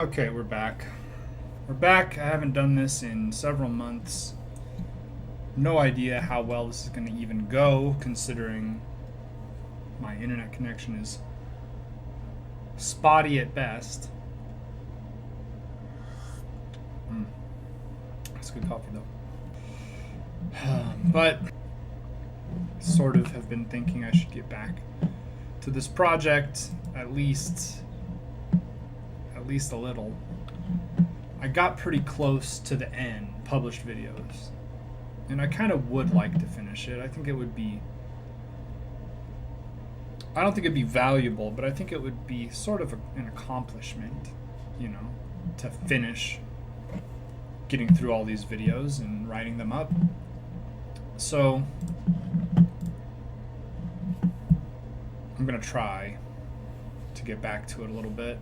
Okay, we're back. We're back. I haven't done this in several months. No idea how well this is going to even go, considering my internet connection is spotty at best. It's good coffee, though. But sort of have been thinking I should get back to this project at least a little. I got pretty close to the end, published videos, and I kind of would like to finish it. I don't think it'd be valuable, but I think it would be sort of an accomplishment, to finish getting through all these videos and writing them up. So I'm going to try to get back to it a little bit.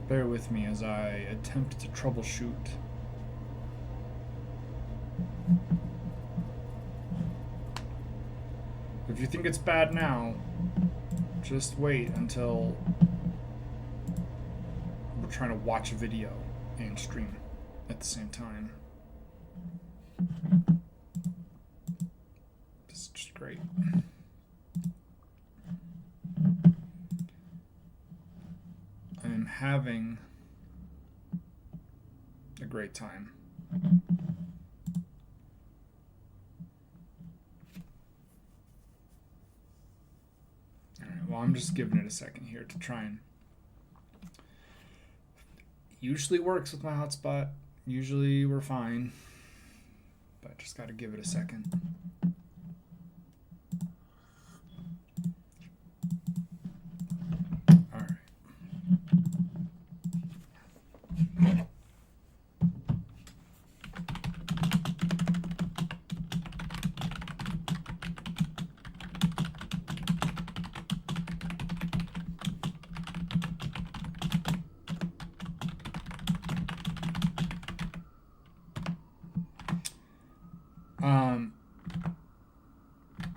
Bear with me as I attempt to troubleshoot. If you think it's bad now, just wait until we're trying to watch a video and stream at the same time. This is just great. I'm having a great time. Alright, well, I'm just giving it a second here to try and... Usually works with my hotspot. Usually we're fine. But just gotta give it a second. Alright.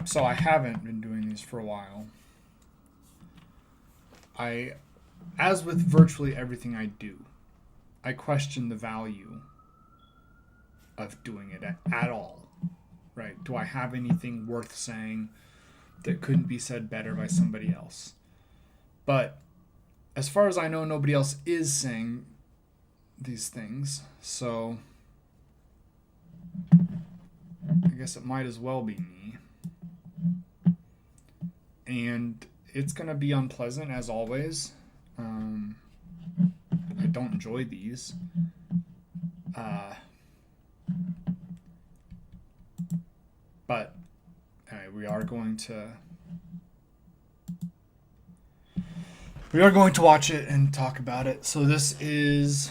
So I haven't been doing these for a while. As with virtually everything I do, I question the value of doing it at all. Right? Do I have anything worth saying that couldn't be said better by somebody else? But as far as I know, nobody else is saying these things, so I guess it might as well be me. And it's going to be unpleasant, as always. I don't enjoy these. But we are going to watch it and talk about it. So this is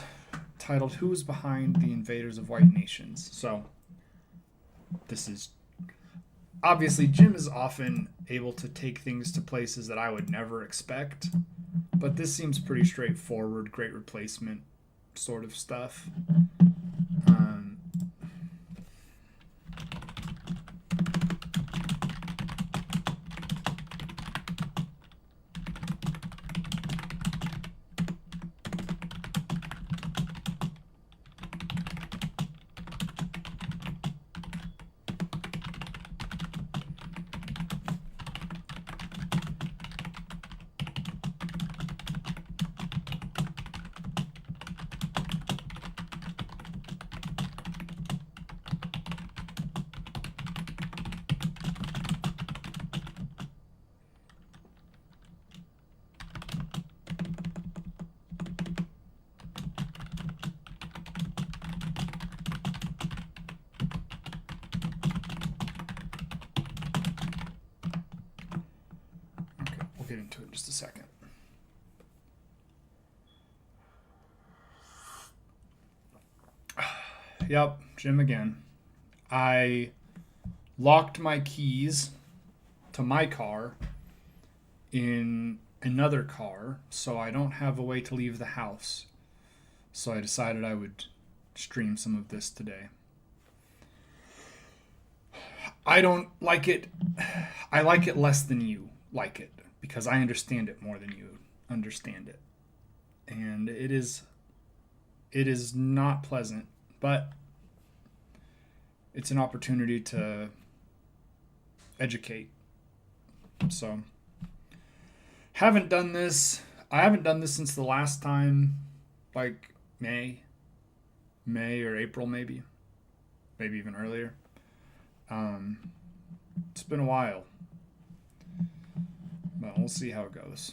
titled "Who's Behind the Invaders of White Nations?" So this is obviously Jim is often able to take things to places that I would never expect, but this seems pretty straightforward, great replacement sort of stuff. Get into it in just a second. Yep, Jim again. I locked my keys to my car in another car, so I don't have a way to leave the house. So I decided I would stream some of this today. I don't like it. I like it less than you, like it because I understand it more than you understand it. And it is not pleasant, but it's an opportunity to educate. So haven't done this. I haven't done this since the last time, like May or April, maybe even earlier. It's been a while, but we'll see how it goes.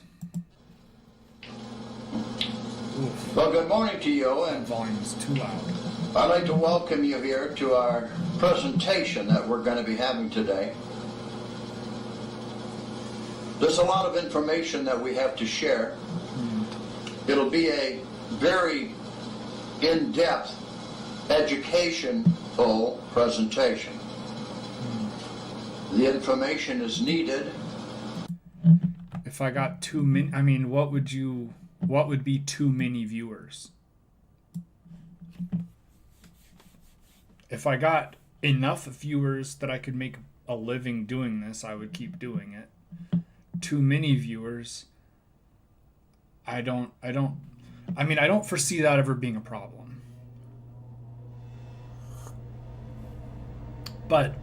Oof. Well, good morning to you, and Volume is too loud. I'd like to welcome you here to our presentation that we're going to be having today. There's a lot of information that we have to share. It'll be a very in-depth educational presentation. The information is needed. If I got too many, I mean, what would be too many viewers? If I got enough viewers that I could make a living doing this, I would keep doing it. Too many viewers, I don't foresee that ever being a problem. But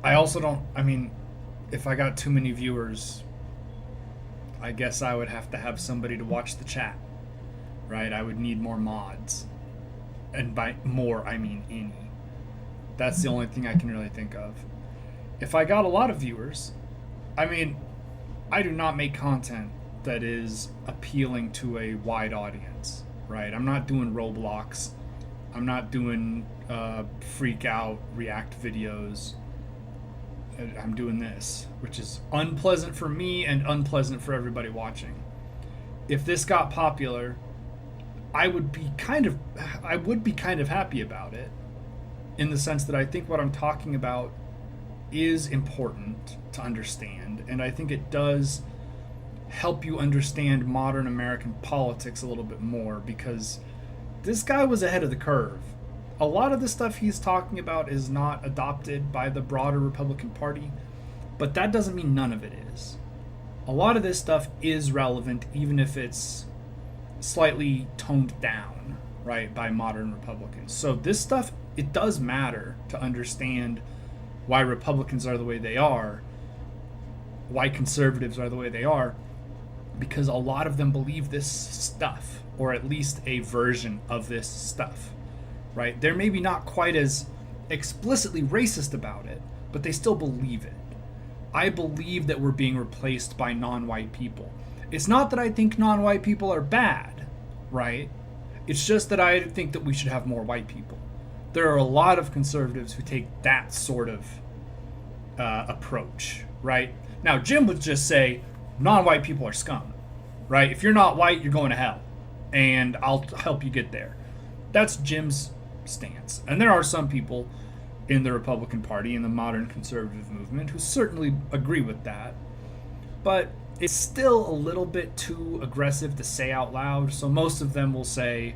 I also don't, if I got too many viewers, I guess I would have to have somebody to watch the chat, right? I would need more mods. And by more, I mean any. That's the only thing I can really think of. If I got a lot of viewers, I do not make content that is appealing to a wide audience, right? I'm not doing Roblox. I'm not doing freak out react videos. I'm doing this, which is unpleasant for me and unpleasant for everybody watching. If this got popular, I would be kind of happy about it, in the sense that I think what I'm talking about is important to understand, and I think it does help you understand modern American politics a little bit more, because this guy was ahead of the curve. A lot of the stuff he's talking about is not adopted by the broader Republican Party, but that doesn't mean none of it is. A lot of this stuff is relevant, even if it's slightly toned down, right, by modern Republicans. So this stuff, it does matter to understand why Republicans are the way they are, why conservatives are the way they are, because a lot of them believe this stuff, or at least a version of this stuff. Right? They're maybe not quite as explicitly racist about it, but they still believe it. I believe that we're being replaced by non-white people. It's not that I think non-white people are bad, right? It's just that I think that we should have more white people. There are a lot of conservatives who take that sort of approach, right? Now, Jim would just say, non-white people are scum, right? If you're not white, you're going to hell, and I'll help you get there. That's Jim's stance. And there are some people in the Republican Party, in the modern conservative movement, who certainly agree with that. But it's still a little bit too aggressive to say out loud. So most of them will say,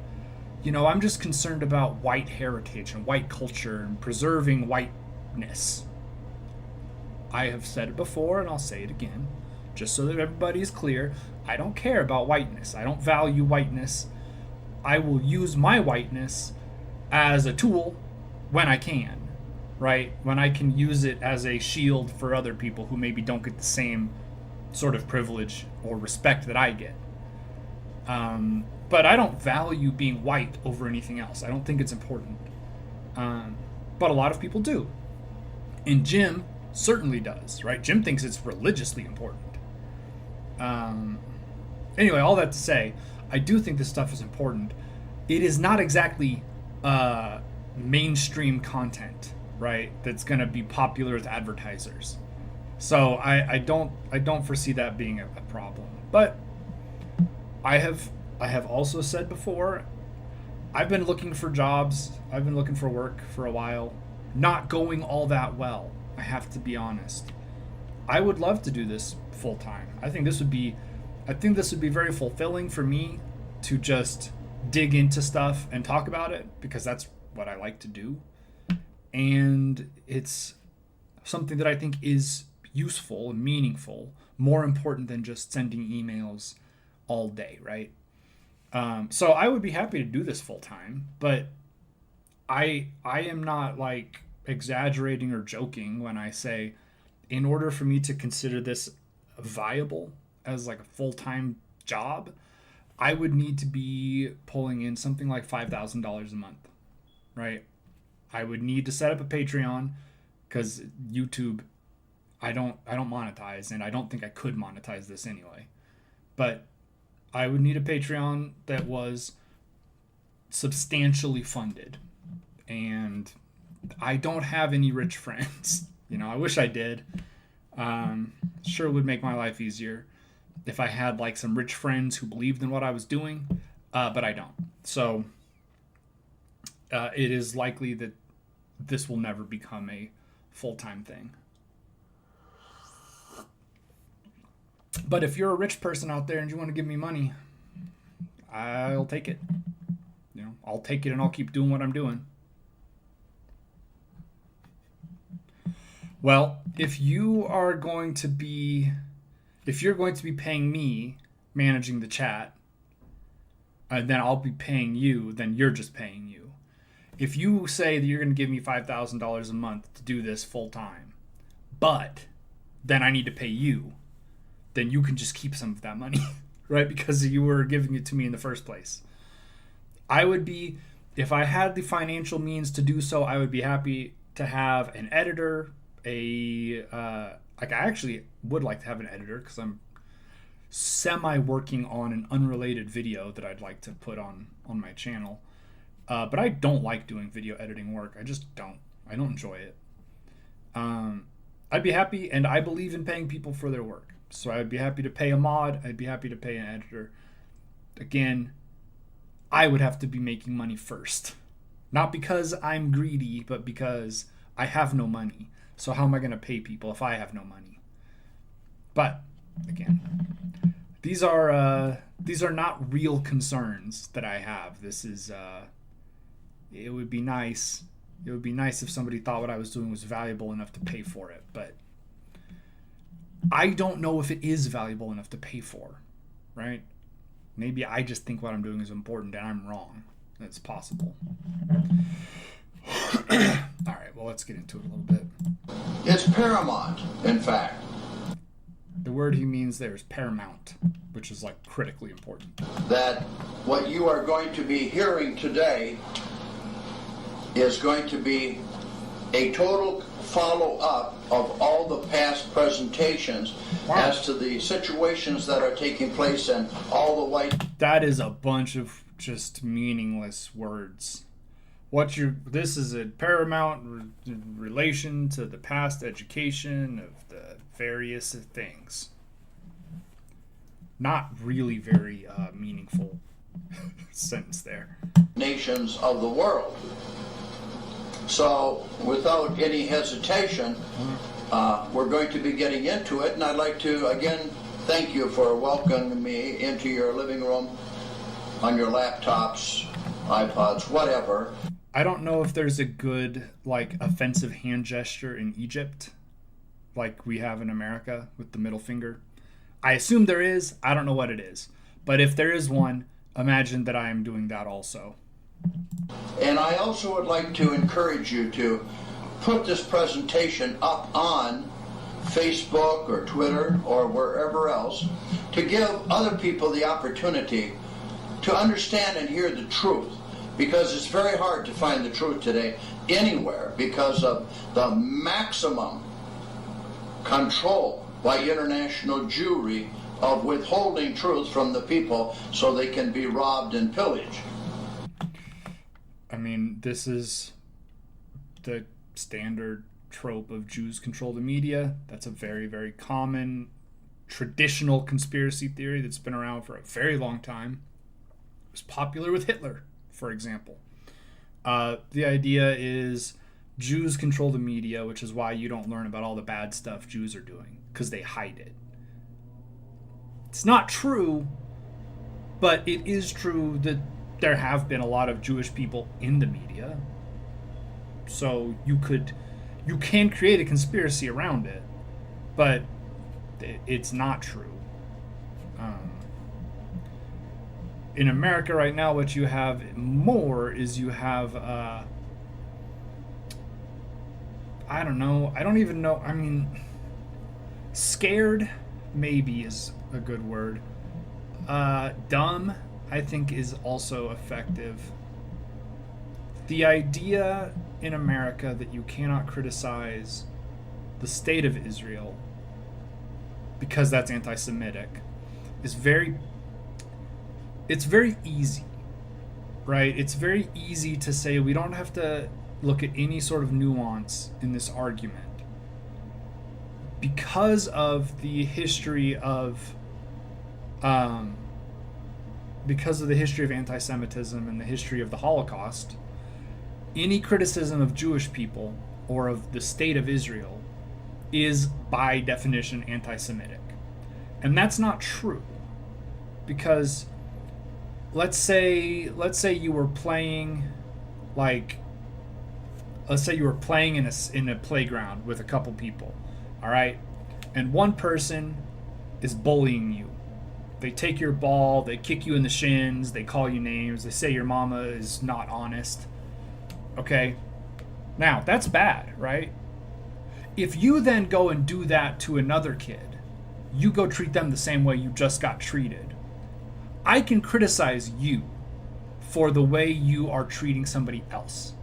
I'm just concerned about white heritage and white culture and preserving whiteness. I have said it before, and I'll say it again, just so that everybody is clear. I don't care about whiteness. I don't value whiteness. I will use my whiteness as a tool when I can, right? When I can use it as a shield for other people who maybe don't get the same sort of privilege or respect that I get. But I don't value being white over anything else. I don't think it's important. But a lot of people do. And Jim certainly does, right? Jim thinks it's religiously important. Anyway, all that to say, I do think this stuff is important. It is not exactly mainstream content, right? That's going to be popular with advertisers. So I don't foresee that being a problem. But I have also said before, I've been looking for jobs. I've been looking for work for a while. Not going all that well, I have to be honest. I would love to do this full time. I think this would be very fulfilling for me to just dig into stuff and talk about it, because that's what I like to do. And it's something that I think is useful and meaningful, more important than just sending emails all day, right? So I would be happy to do this full time, but I am not like exaggerating or joking when I say, in order for me to consider this viable as like a full time job, I would need to be pulling in something like $5,000 a month, right? I would need to set up a Patreon because YouTube, I don't monetize, and I don't think I could monetize this anyway. But I would need a Patreon that was substantially funded, and I don't have any rich friends. I wish I did. Sure would make my life easier if I had like some rich friends who believed in what I was doing, but I don't. So it is likely that this will never become a full-time thing. But if you're a rich person out there and you want to give me money, I'll take it. I'll take it and I'll keep doing what I'm doing. Well, if you're going to be paying me managing the chat, then I'll be paying you, then you're just paying you. If you say that you're going to give me $5,000 a month to do this full time, but then I need to pay you, then you can just keep some of that money, right? Because you were giving it to me in the first place. If I had the financial means to do so, I would be happy to have an editor, I actually would like to have an editor because I'm semi-working on an unrelated video that I'd like to put on my channel. But I don't like doing video editing work. I just don't. I don't enjoy it. I'd be happy, and I believe in paying people for their work. So I'd be happy to pay a mod. I'd be happy to pay an editor. Again, I would have to be making money first. Not because I'm greedy, but because I have no money. So how am I going to pay people if I have no money? But again, these are not real concerns that I have. This is it would be nice. It would be nice if somebody thought what I was doing was valuable enough to pay for it, but I don't know if it is valuable enough to pay for, right? Maybe I just think what I'm doing is important and I'm wrong. That's possible. All right, well, let's get into it a little bit. It's paramount, in fact. The word he means there is paramount, which is like critically important. That what you are going to be hearing today is going to be a total follow-up of all the past presentations as to the situations that are taking place in all the white... That is a bunch of just meaningless words. This is a paramount relation to the past education of the various things. Not really very meaningful sentence there. Nations of the world. So, without any hesitation, we're going to be getting into it, and I'd like to, again, thank you for welcoming me into your living room, on your laptops, iPods, whatever. I don't know if there's a good, offensive hand gesture in Egypt, like we have in America with the middle finger. I assume there is. I don't know what it is. But if there is one, imagine that I am doing that also. And I also would like to encourage you to put this presentation up on Facebook or Twitter or wherever else to give other people the opportunity to understand and hear the truth, because it's very hard to find the truth today anywhere because of the maximum control by international Jewry of withholding truth from the people so they can be robbed and pillaged. I mean, this is the standard trope of Jews control the media. That's a very, very common traditional conspiracy theory that's been around for a very long time. It was popular with Hitler, for example. The idea is Jews control the media, which is why you don't learn about all the bad stuff Jews are doing, because they hide it. It's not true, but it is true that there have been a lot of Jewish people in the media. So you can create a conspiracy around it. but it's not true. Um, in America right now, what you have more is you have, I don't know. I don't even know. I mean, scared maybe is a good word. Dumb, I think, is also effective. The idea in America that you cannot criticize the state of Israel because that's anti-Semitic is it's very easy, right? It's very easy to say we don't have to look at any sort of nuance in this argument because of the history of anti-Semitism and the history of the Holocaust. Any criticism of Jewish people or of the state of Israel is by definition anti-Semitic. And that's not true. Because let's say you were playing in a playground with a couple people, all right? And one person is bullying you. They take your ball, they kick you in the shins, they call you names, they say your mama is not honest. Okay? Now, that's bad, right? If you then go and do that to another kid, you go treat them the same way you just got treated. I can criticize you for the way you are treating somebody else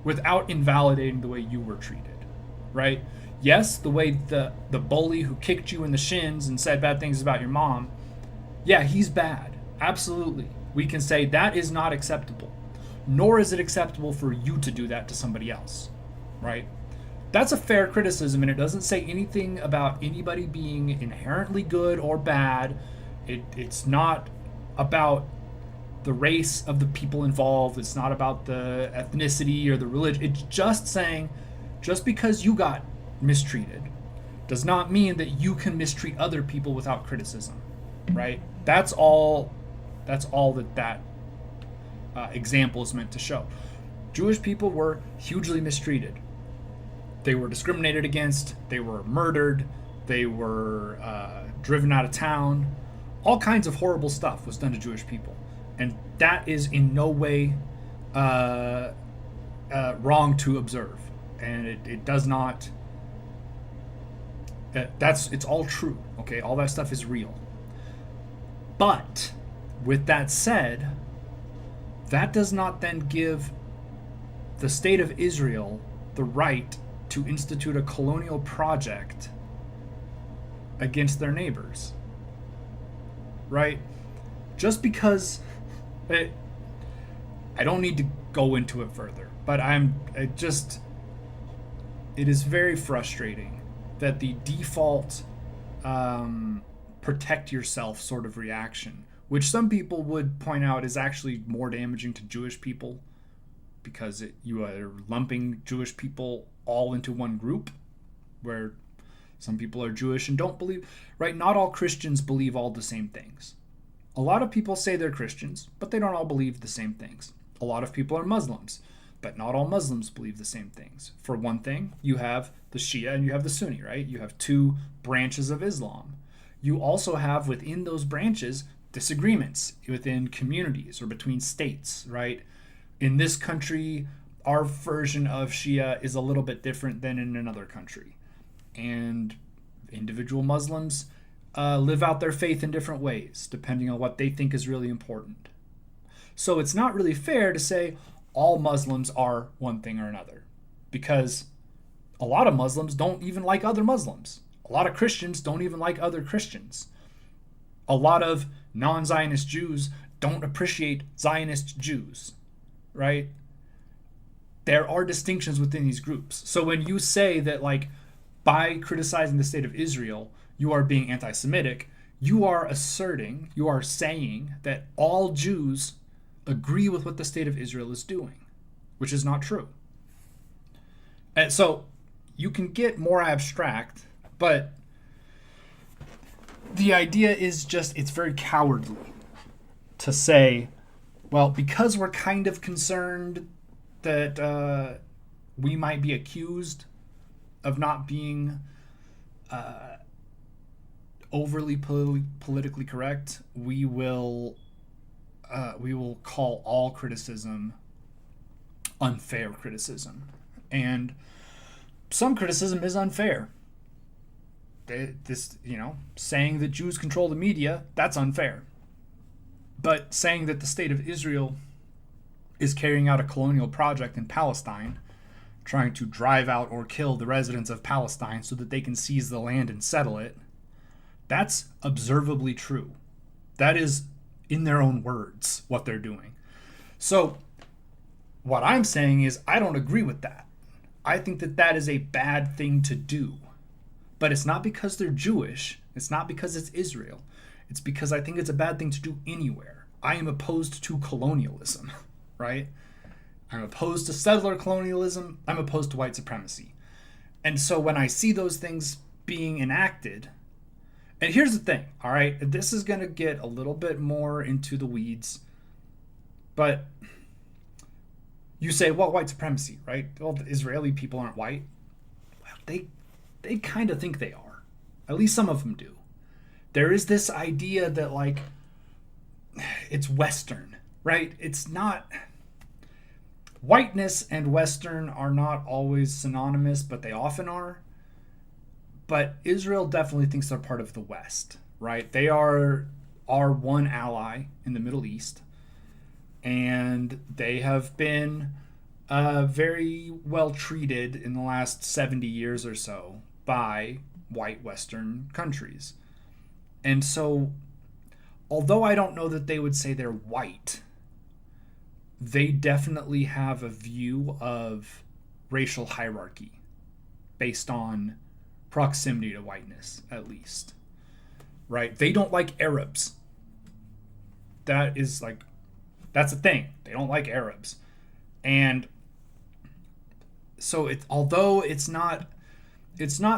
without invalidating the way you were treated, right? Yes, the way the bully who kicked you in the shins and said bad things about your mom, yeah, he's bad. Absolutely. We can say that is not acceptable. Nor is it acceptable for you to do that to somebody else, right? That's a fair criticism, and it doesn't say anything about anybody being inherently good or bad. It's not about the race of the people involved. It's not about the ethnicity or the religion. It's just saying, just because you got mistreated does not mean that you can mistreat other people without criticism, right? That's all that example is meant to show. Jewish people were hugely mistreated. They were discriminated against. They were murdered. They were driven out of town. All kinds of horrible stuff was done to Jewish people. And that is in no way wrong to observe. And it does not... it's all true, okay? All that stuff is real. But, with that said, that does not then give the state of Israel the right to institute a colonial project against their neighbors. Right? Just because... I don't need to go into it further, but it is very frustrating that the default protect yourself sort of reaction, which some people would point out is actually more damaging to Jewish people because you are lumping Jewish people all into one group where some people are Jewish and don't believe, right? Not all Christians believe all the same things. A lot of people say they're Christians, but they don't all believe the same things. A lot of people are Muslims, but not all Muslims believe the same things. For one thing, you have the Shia and you have the Sunni, right? You have two branches of Islam. You also have within those branches disagreements within communities or between states, right? In this country, our version of Shia is a little bit different than in another country. And individual Muslims live out their faith in different ways, depending on what they think is really important. So it's not really fair to say all Muslims are one thing or another, because a lot of Muslims don't even like other Muslims. A lot of Christians don't even like other Christians. A lot of non-Zionist Jews don't appreciate Zionist Jews, right? There are distinctions within these groups. So when you say that, like, by criticizing the state of Israel, you are being anti-Semitic, you are saying that all Jews agree with what the state of Israel is doing, which is not true. And so you can get more abstract, but the idea is just, it's very cowardly to say, well, because we're kind of concerned that we might be accused of not being overly politically correct, we will call all criticism unfair criticism, and some criticism is unfair. Saying that Jews control the media, that's unfair. But saying that the state of Israel is carrying out a colonial project in Palestine, trying to drive out or kill the residents of Palestine so that they can seize the land and settle it, that's observably true. That is, in their own words, what they're doing. So, what I'm saying is, I don't agree with that. I think that that is a bad thing to do. But it's not because they're Jewish. It's not because it's Israel. It's because I think it's a bad thing to do anywhere. I am opposed to colonialism, right? I'm opposed to settler colonialism. I'm opposed to white supremacy. And so when I see those things being enacted, and here's the thing, all right? This is going to get a little bit more into the weeds, but you say, well, white supremacy, right? Well, the Israeli people aren't white. Well, they kind of think they are. At least some of them do. There is this idea that, like, it's Western, right? It's not. Whiteness and Western are not always synonymous, but they often are. But Israel definitely thinks they're part of the West, right? They are our one ally in the Middle East. And they have been very well treated in the last 70 years or so by white Western countries. And so, although I don't know that they would say they're white, they definitely have a view of racial hierarchy based on proximity to whiteness, at least. Right? They don't like Arabs. That's a thing. They don't like Arabs. And so although it's not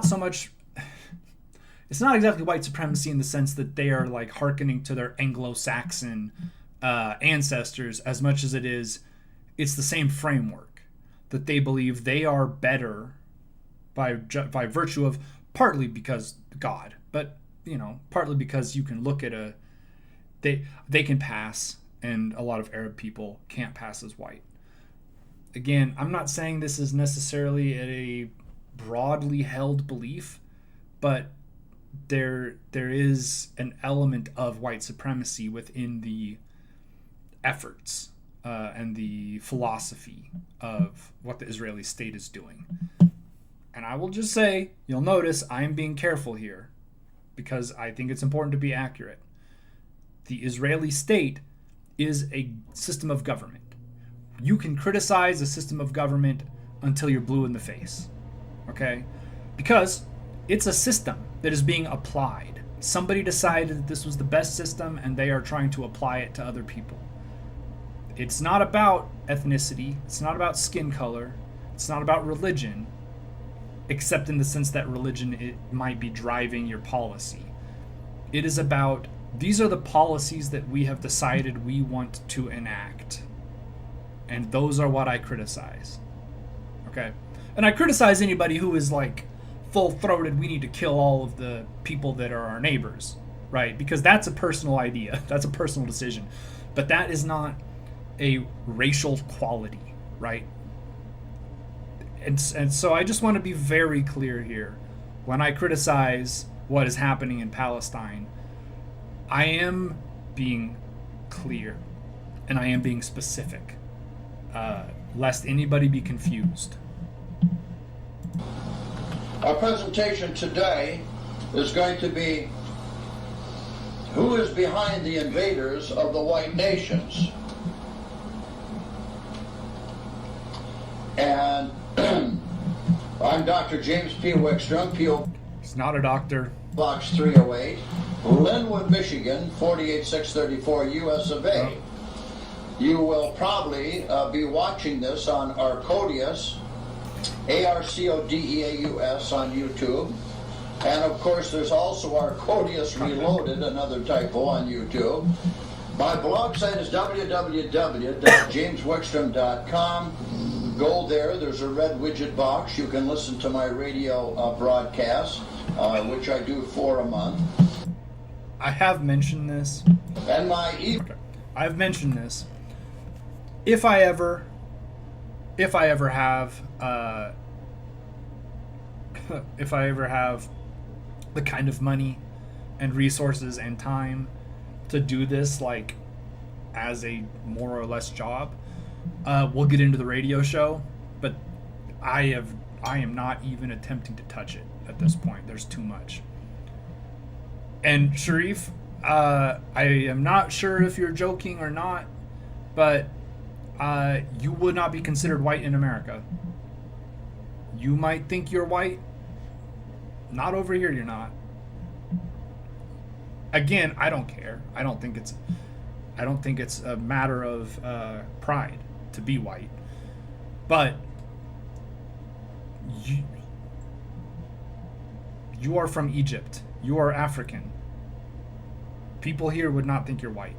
so much, it's not exactly white supremacy in the sense that they are like hearkening to their Anglo-Saxon ancestors as much as it's the same framework that they believe they are better by virtue of, partly because God, but partly because you can look at they can pass, and a lot of Arab people can't pass as white. Again, I'm not saying this is necessarily a broadly held belief, but there is an element of white supremacy within the efforts and the philosophy of what the Israeli state is doing. And I will just say, you'll notice I am being careful here because I think it's important to be accurate. The Israeli state is a system of government. You can criticize a system of government until you're blue in the face, okay? Because it's a system that is being applied. Somebody decided that this was the best system and they are trying to apply it to other people. It's not about ethnicity. It's not about skin color. It's not about religion, except in the sense that religion it might be driving your policy. It is about, these are the policies that we have decided we want to enact. And those are what I criticize. Okay? And I criticize anybody who is like full-throated, we need to kill all of the people that are our neighbors, right? Because that's a personal idea. That's a personal decision. But that is not a racial quality, right? And so I just want to be very clear here. When I criticize what is happening in Palestine, I am being clear and I am being specific, lest anybody be confused. Our presentation today is going to be who is behind the invaders of the white nations. And I'm Dr. James P. Wickstrom, P.O. He's not a doctor. Box 308, Linwood, Michigan, 48634, US of A. You will probably be watching this on Arcodius, ARCODEAUS on YouTube. And of course, there's also Arcodius Reloaded, another typo on YouTube. My blog site is www.jameswickstrom.com. Go there. There's a red widget box. You can listen to my radio broadcasts. which I do 4 a month. I have mentioned this. And I've mentioned this. If I ever have if I ever have the kind of money and resources and time to do this, like, as a more or less job, we'll get into the radio show, but I am not even attempting to touch it at this point. There's too much. And Sharif, I am not sure if you're joking or not, but you would not be considered white in America. You might think you're white. Not over here, you're not. Again, I don't care. I don't think it's a matter of pride to be white. But you are from Egypt. You are African. People here would not think you're white.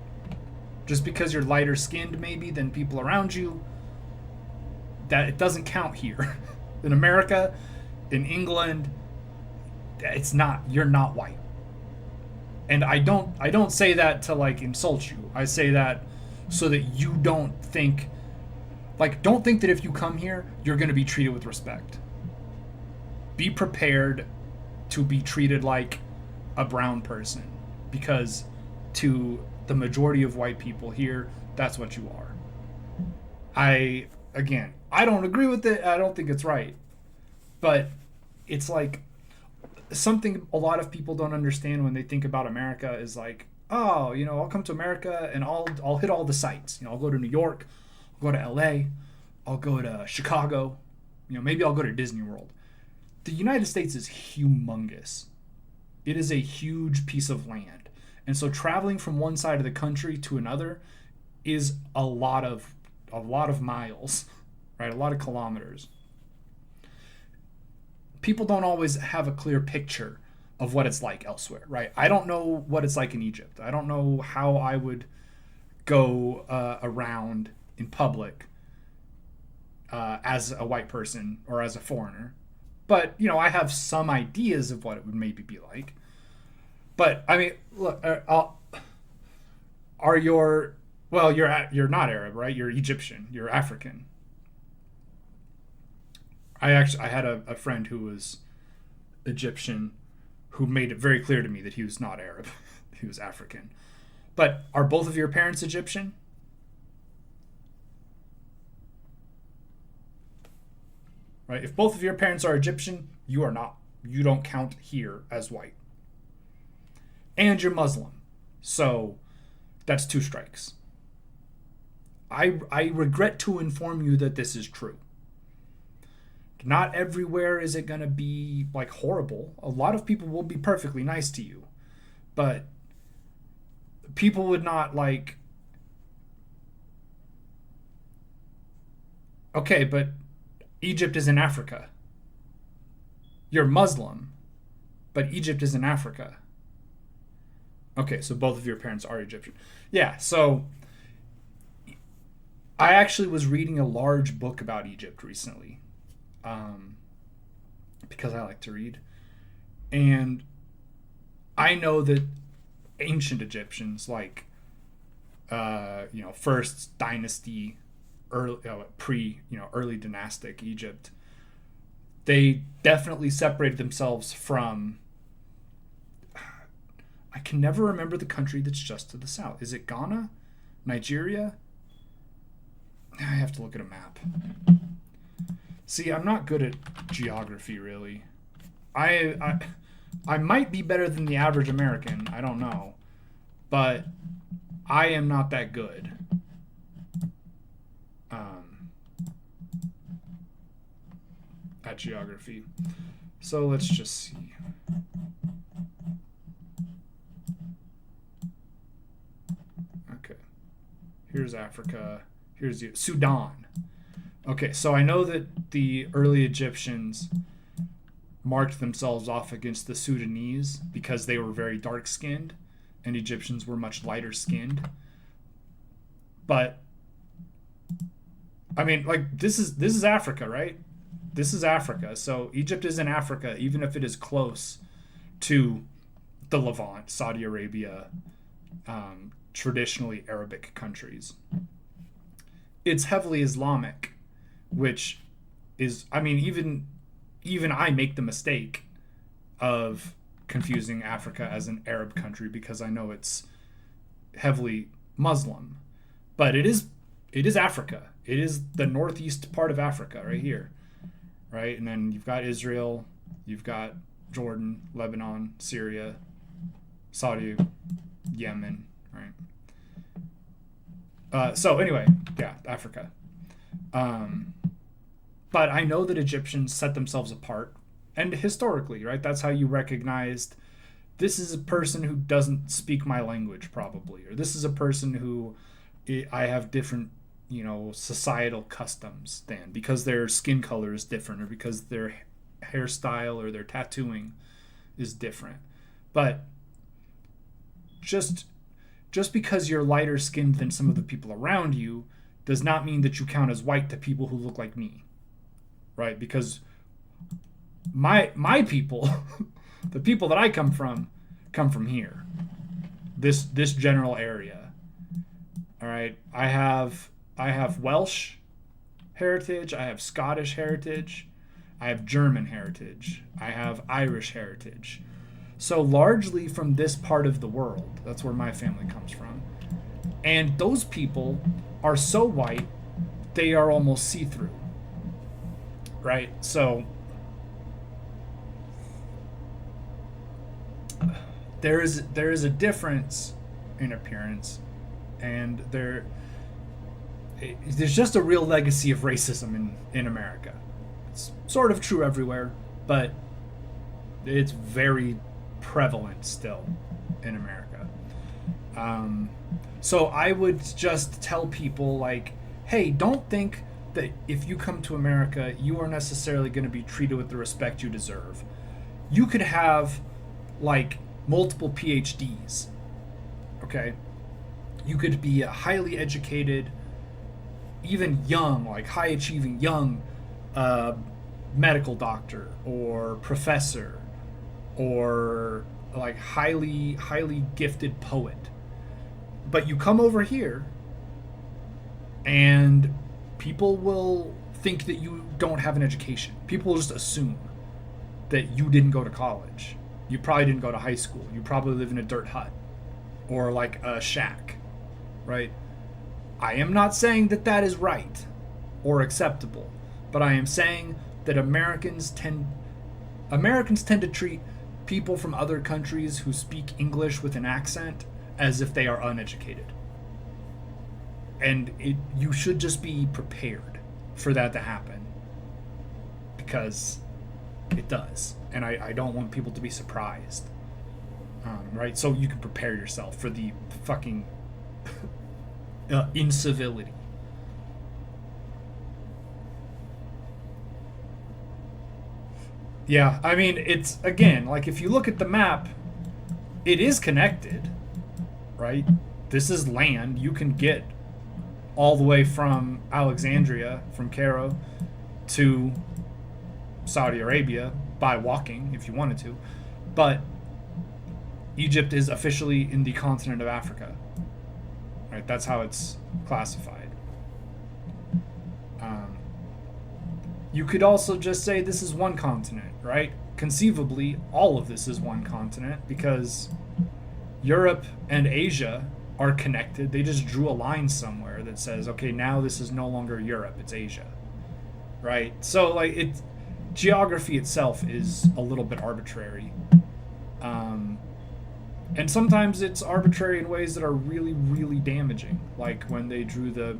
Just because you're lighter skinned maybe than people around you, that it doesn't count here. In America, in England, you're not white. And I don't say that to, like, insult you. I say that so that you don't think that if you come here, you're going to be treated with respect. Be prepared to be treated like a brown person, because to the majority of white people here, that's what you are. I don't agree with it. I don't think it's right. But it's like something a lot of people don't understand when they think about America is like, oh, I'll come to America and I'll hit all the sites. I'll go to New York, I'll go to LA, I'll go to Chicago, maybe I'll go to Disney World. The United States is humongous. It is a huge piece of land. And so traveling from one side of the country to another is a lot of miles, right? A lot of kilometers. People don't always have a clear picture of what it's like elsewhere, right? I don't know what it's like in Egypt. I don't know how I would go around in public as a white person or as a foreigner. But, I have some ideas of what it would maybe be like. But, I mean, look, you're not Arab, right? You're Egyptian. You're African. I had a friend who was Egyptian who made it very clear to me that he was not Arab. He was African. But are both of your parents Egyptian? Right? If both of your parents are Egyptian, you are not. You don't count here as white. And you're Muslim. So that's 2 strikes. I regret to inform you that this is true. Not everywhere is it going to be, like, horrible. A lot of people will be perfectly nice to you. But people would not, like... Okay, but Egypt is in Africa. You're Muslim, but Egypt is in Africa. Okay, so both of your parents are Egyptian. Yeah, so I actually was reading a large book about Egypt recently. Because I like to read. And I know that ancient Egyptians, like, first dynasty, early dynastic Egypt, they definitely separated themselves from, I can never remember the country that's just to the south. Is it Ghana? Nigeria? I have to look at a map. See, I'm not good at geography, really. I might be better than the average American. I don't know. But I am not that good. At geography. So let's just see. Okay. Here's Africa. Here's Sudan. Okay, so I know that the early Egyptians marked themselves off against the Sudanese because they were very dark-skinned, and Egyptians were much lighter-skinned. But I mean, like, this is Africa, right? This is Africa. So Egypt is in Africa, even if it is close to the Levant, Saudi Arabia, traditionally Arabic countries. It's heavily Islamic, which is, I mean, even I make the mistake of confusing Africa as an Arab country because I know it's heavily Muslim, but it is Africa. It is the northeast part of Africa right here, right? And then you've got Israel, you've got Jordan, Lebanon, Syria, Saudi, Yemen, right? So anyway, yeah, Africa. But I know that Egyptians set themselves apart, and historically, right? That's how you recognized this is a person who doesn't speak my language, probably, or this is a person who I have different, societal customs than, because their skin color is different, or because their hairstyle or their tattooing is different. But just because you're lighter skinned than some of the people around you does not mean that you count as white to people who look like me, right? Because my people, the people that I come from here, this general area. All right, I have Welsh heritage, I have Scottish heritage, I have German heritage, I have Irish heritage. So largely from this part of the world, that's where my family comes from. And those people are so white, they are almost see-through. Right? So there is a difference in appearance, and there's just a real legacy of racism in America. It's sort of true everywhere, but it's very prevalent still in America. So I would just tell people, like, hey, don't think that if you come to America, you are necessarily going to be treated with the respect you deserve. You could have, like, multiple PhDs, okay? You could be a highly educated, even young, like high-achieving young medical doctor or professor, or like highly gifted poet. But you come over here and people will think that you don't have an education. People will just assume that you didn't go to college. You probably didn't go to high school. You probably live in a dirt hut or like a shack, right? I am not saying that that is right or acceptable, but I am saying that Americans tend to treat people from other countries who speak English with an accent as if they are uneducated. And you should just be prepared for that to happen, because it does. And I don't want people to be surprised. Right? So you can prepare yourself for the fucking incivility. Yeah, I mean, it's, again, like, if you look at the map, it is connected, right? This is land. You can get all the way from Alexandria, from Cairo, to Saudi Arabia by walking, if you wanted to. But Egypt is officially in the continent of Africa, right? That's how it's classified. You could also just say this is one continent, right? Conceivably, all of this is one continent, because Europe and Asia are connected. They just drew a line somewhere that says, okay, now this is no longer Europe, it's Asia, right? So, like, geography itself is a little bit arbitrary. And sometimes it's arbitrary in ways that are really, really damaging, like when they drew the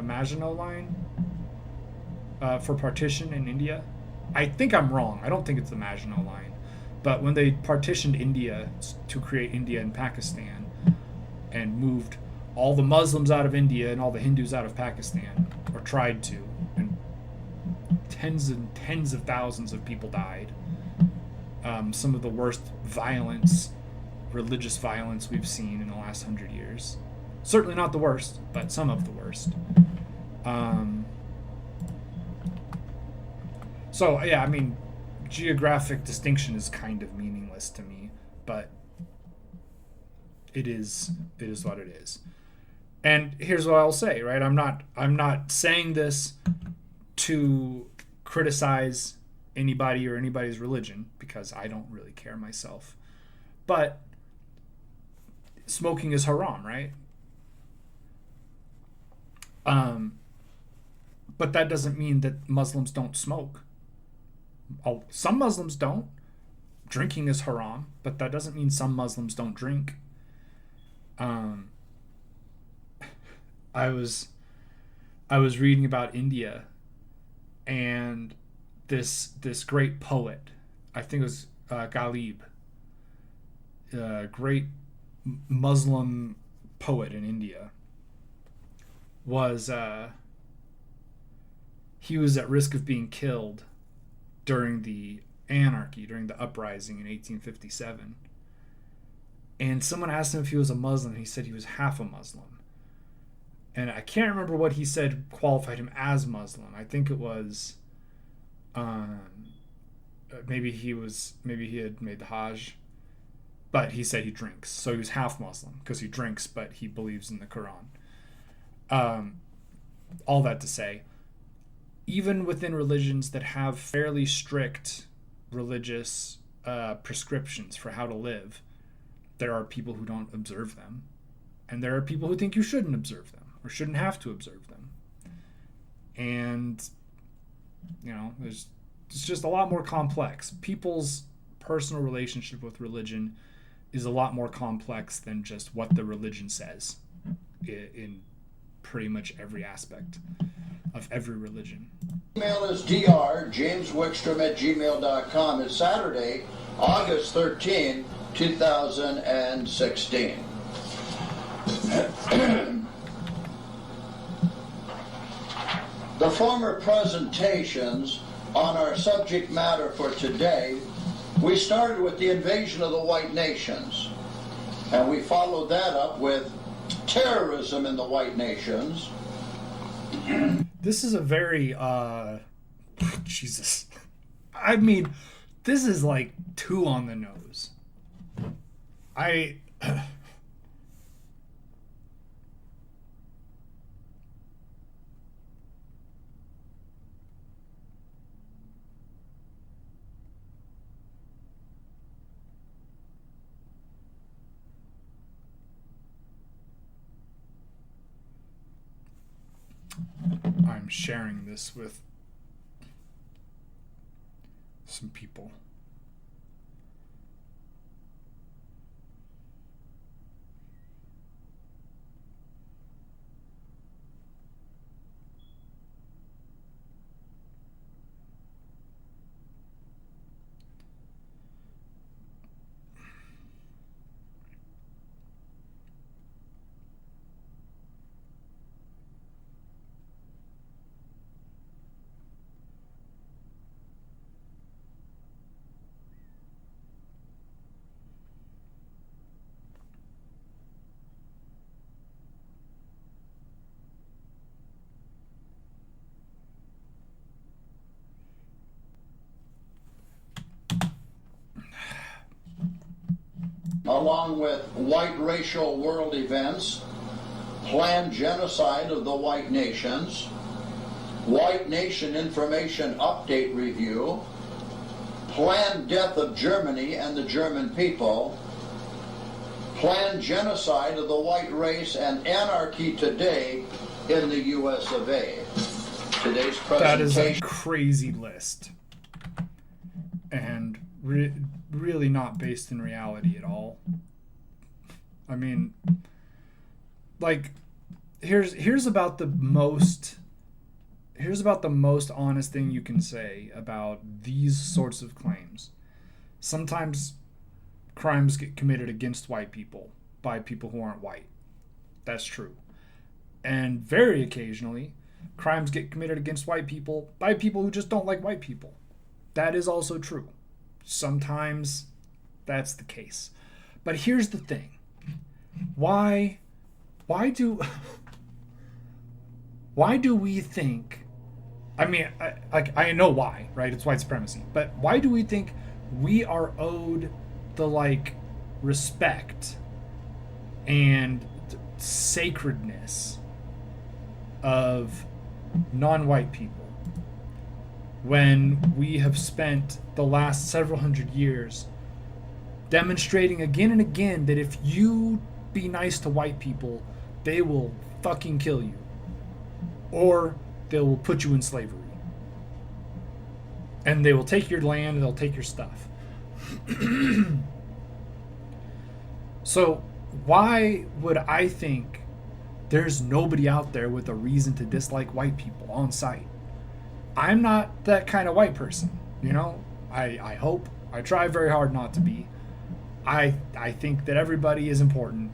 Maginot Line for partition in India. I think I'm wrong. I don't think it's the Maginot Line. But when they partitioned India to create India and Pakistan, and moved all the Muslims out of India and all the Hindus out of Pakistan, or tried to, and tens and tens of thousands of people died. Some of the worst violence, religious violence we've seen in the last 100 years. Certainly not the worst, but some of the worst. So, yeah, I mean, geographic distinction is kind of meaningless ridiculous to me, but it is what it is. And here's what I'll say, right? I'm not saying this to criticize anybody or anybody's religion, because I don't really care myself. But smoking is haram, right? But that doesn't mean that Muslims don't smoke. Some Muslims don't. Drinking is haram, but that doesn't mean some Muslims don't drink. I was reading about India, and this great poet, I think it was Ghalib, great Muslim poet in India, he was at risk of being killed during the anarchy, during the uprising in 1857. And someone asked him if he was a Muslim, and he said he was half a Muslim. And I can't remember what he said qualified him as Muslim. I think it was maybe he had made the Hajj, but he said he drinks, so he was half Muslim because he drinks, but he believes in the Quran. All that to say, even within religions that have fairly strict religious prescriptions for how to live, there are people who don't observe them, and there are people who think you shouldn't observe them or shouldn't have to observe them. And it's just a lot more complex. People's personal relationship with religion is a lot more complex than just what the religion says in pretty much every aspect of every religion. Email is drjameswickstrom@gmail.com. It's Saturday, August 13, 2016. The former presentations on our subject matter for today, we started with the invasion of the white nations, and we followed that up with terrorism in the white nations. This is a very Jesus. I mean, this is like too on the nose. I'm sharing this with some people. Along with white racial world events, planned genocide of the white nations, white nation information update review, planned death of Germany and the German people, planned genocide of the white race, and anarchy today in the US of A. Today's presentation... That is a crazy list. And really not based in reality at all. I mean, like, here's about the most honest thing you can say about these sorts of claims. Sometimes crimes get committed against white people by people who aren't white. That's true. And very occasionally, crimes get committed against white people by people who just don't like white people. That is also true. Sometimes that's the case. But here's the thing. Why do we think, I mean, I know why, right? It's white supremacy. But why do we think we are owed the like respect and sacredness of non-white people when we have spent the last several hundred years demonstrating again and again that if you be nice to white people, they will fucking kill you, or they will put you in slavery, and they will take your land and they'll take your stuff. So why would I think there's nobody out there with a reason to dislike white people on sight? I'm not that kind of white person, you know? I hope. I try very hard not to be. I think that everybody is important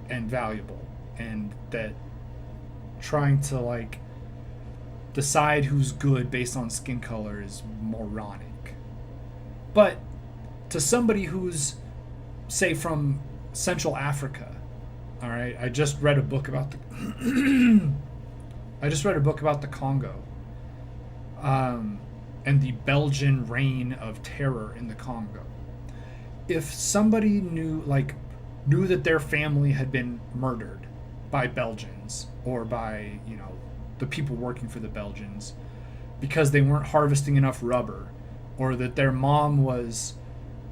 and valuable, and that trying to like decide who's good based on skin color is moronic. But to somebody who's, say, from Central Africa, all right, I just read a book about the Congo, and the Belgian reign of terror in the Congo. If somebody knew that their family had been murdered by Belgians, or by, you know, the people working for the Belgians, because they weren't harvesting enough rubber, or that their mom was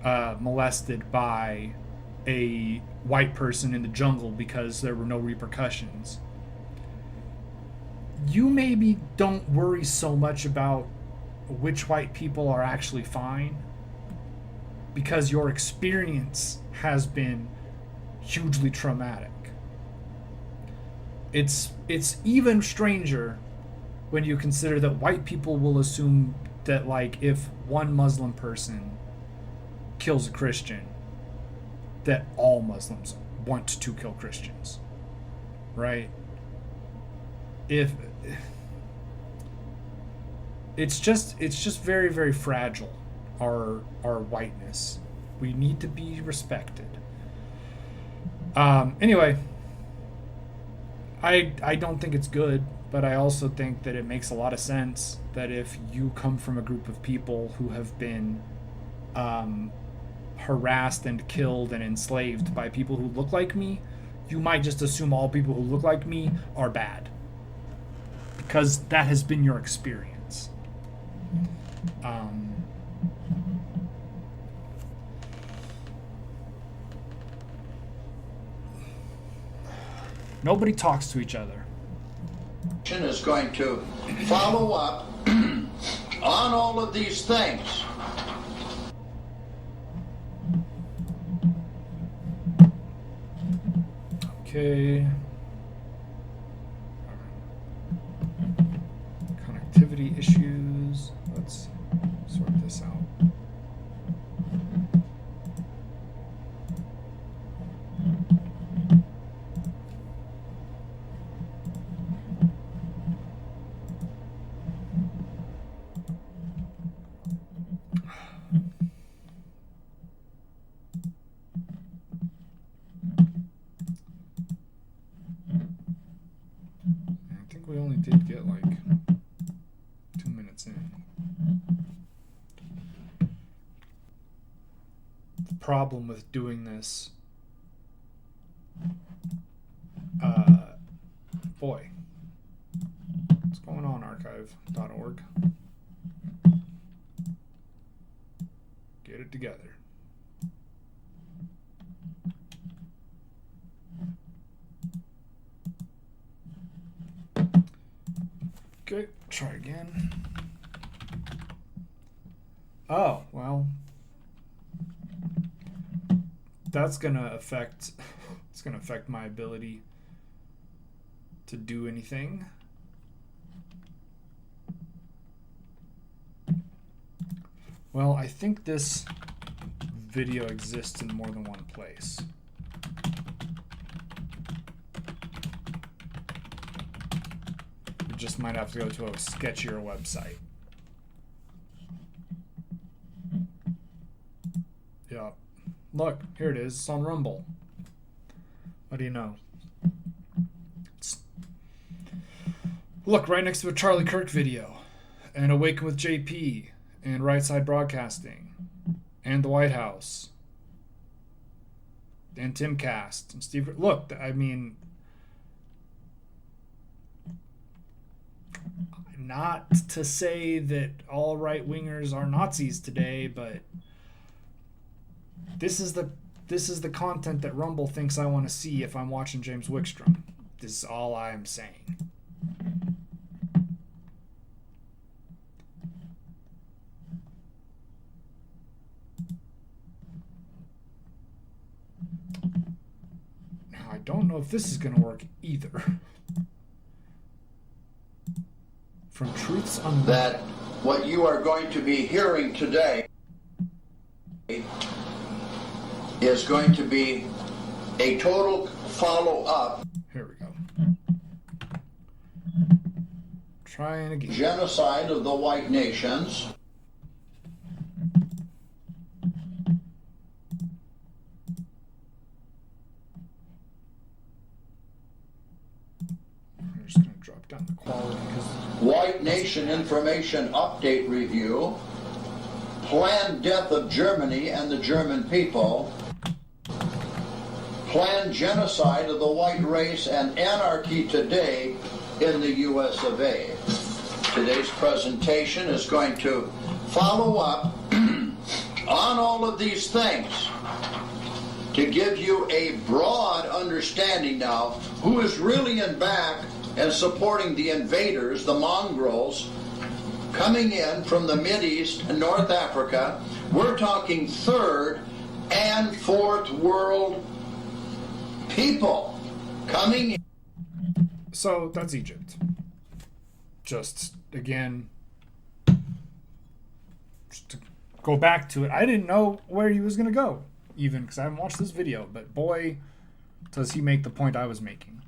molested by a white person in the jungle because there were no repercussions, you maybe don't worry so much about which white people are actually fine, because your experience has been hugely traumatic. It's even stranger when you consider that white people will assume that, like, if one Muslim person kills a Christian, that all Muslims want to kill Christians, right? If it's just very, very fragile, our whiteness. We need to be respected. Anyway, I don't think it's good, but I also think that it makes a lot of sense that if you come from a group of people who have been harassed and killed and enslaved by people who look like me, you might just assume all people who look like me are bad, because that has been your experience. Nobody talks to each other. Is going to follow up on all of these things. Okay. Connectivity issues. Let's sort this out. We only did get like 2 minutes in. The problem with doing this, boy, what's going on, archive.org? Get it together. Okay, try again. Oh, well, that's gonna affect, it's gonna affect my ability to do anything. Well, I think this video exists in more than one place. Just might have to go to a sketchier website. Yeah. Look, here it is. It's on Rumble. What do you know? Look, right next to a Charlie Kirk video, and Awaken with JP, and Right Side Broadcasting, and the White House, and Tim Cast and Steve. Look, I mean, not to say that all right wingers are Nazis today, but this is the content that Rumble thinks I want to see if I'm watching James Wickstrom. This is all I'm saying. Now, I don't know if this is going to work either. From Truths Unknown. That what you are going to be hearing today is going to be a total follow-up. Here we go. Trying again. Genocide of the white nations. I'm just going to drop down the quality because White Nation Information Update Review. Planned death of Germany and the German people. Planned genocide of the white race and anarchy today in the US of A. Today's presentation is going to follow up on all of these things to give you a broad understanding now who is really in back and supporting the invaders, the mongrels, coming in from the Mideast and North Africa. We're talking third and fourth world people coming in. so that's Egypt. Just again, just to go back to it, I didn't know where he was going to go, even because I haven't watched this video, but boy, does he make the point I was making.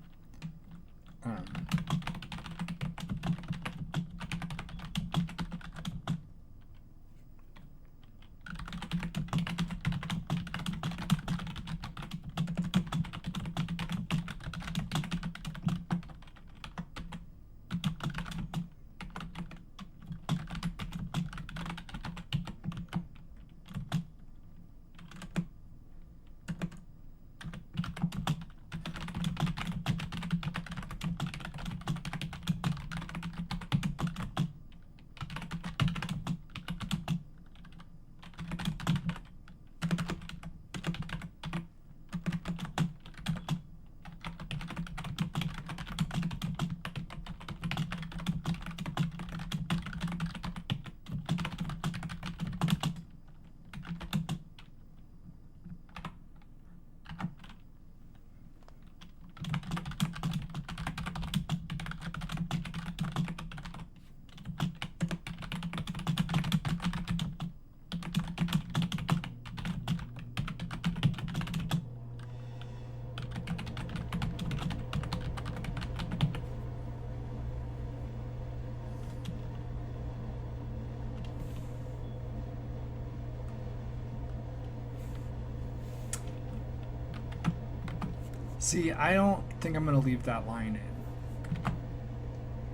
See, I don't think I'm going to leave that line in.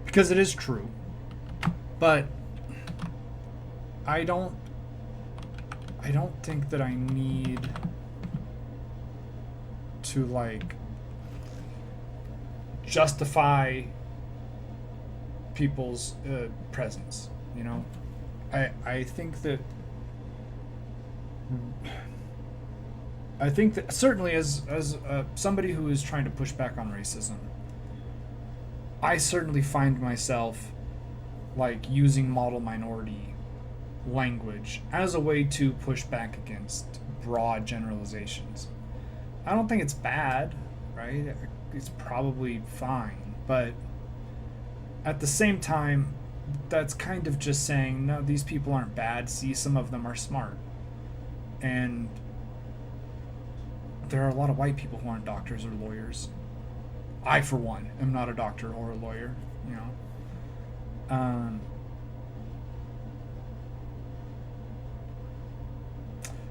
Because it is true. But I don't think that I need to like justify people's presence, you know? I think that certainly as somebody who is trying to push back on racism, I certainly find myself like using model minority language as a way to push back against broad generalizations. I don't think it's bad, right? It's probably fine, but at the same time, that's kind of just saying, no, these people aren't bad. See, some of them are smart. And there are a lot of white people who aren't doctors or lawyers. I, for one, am not a doctor or a lawyer, you know.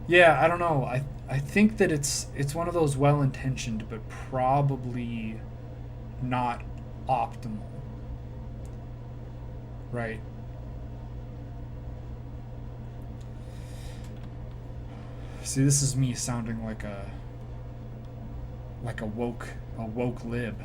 Yeah, I don't know. I think that it's one of those well-intentioned but probably not optimal. Right? See, this is me sounding like a like a woke lib.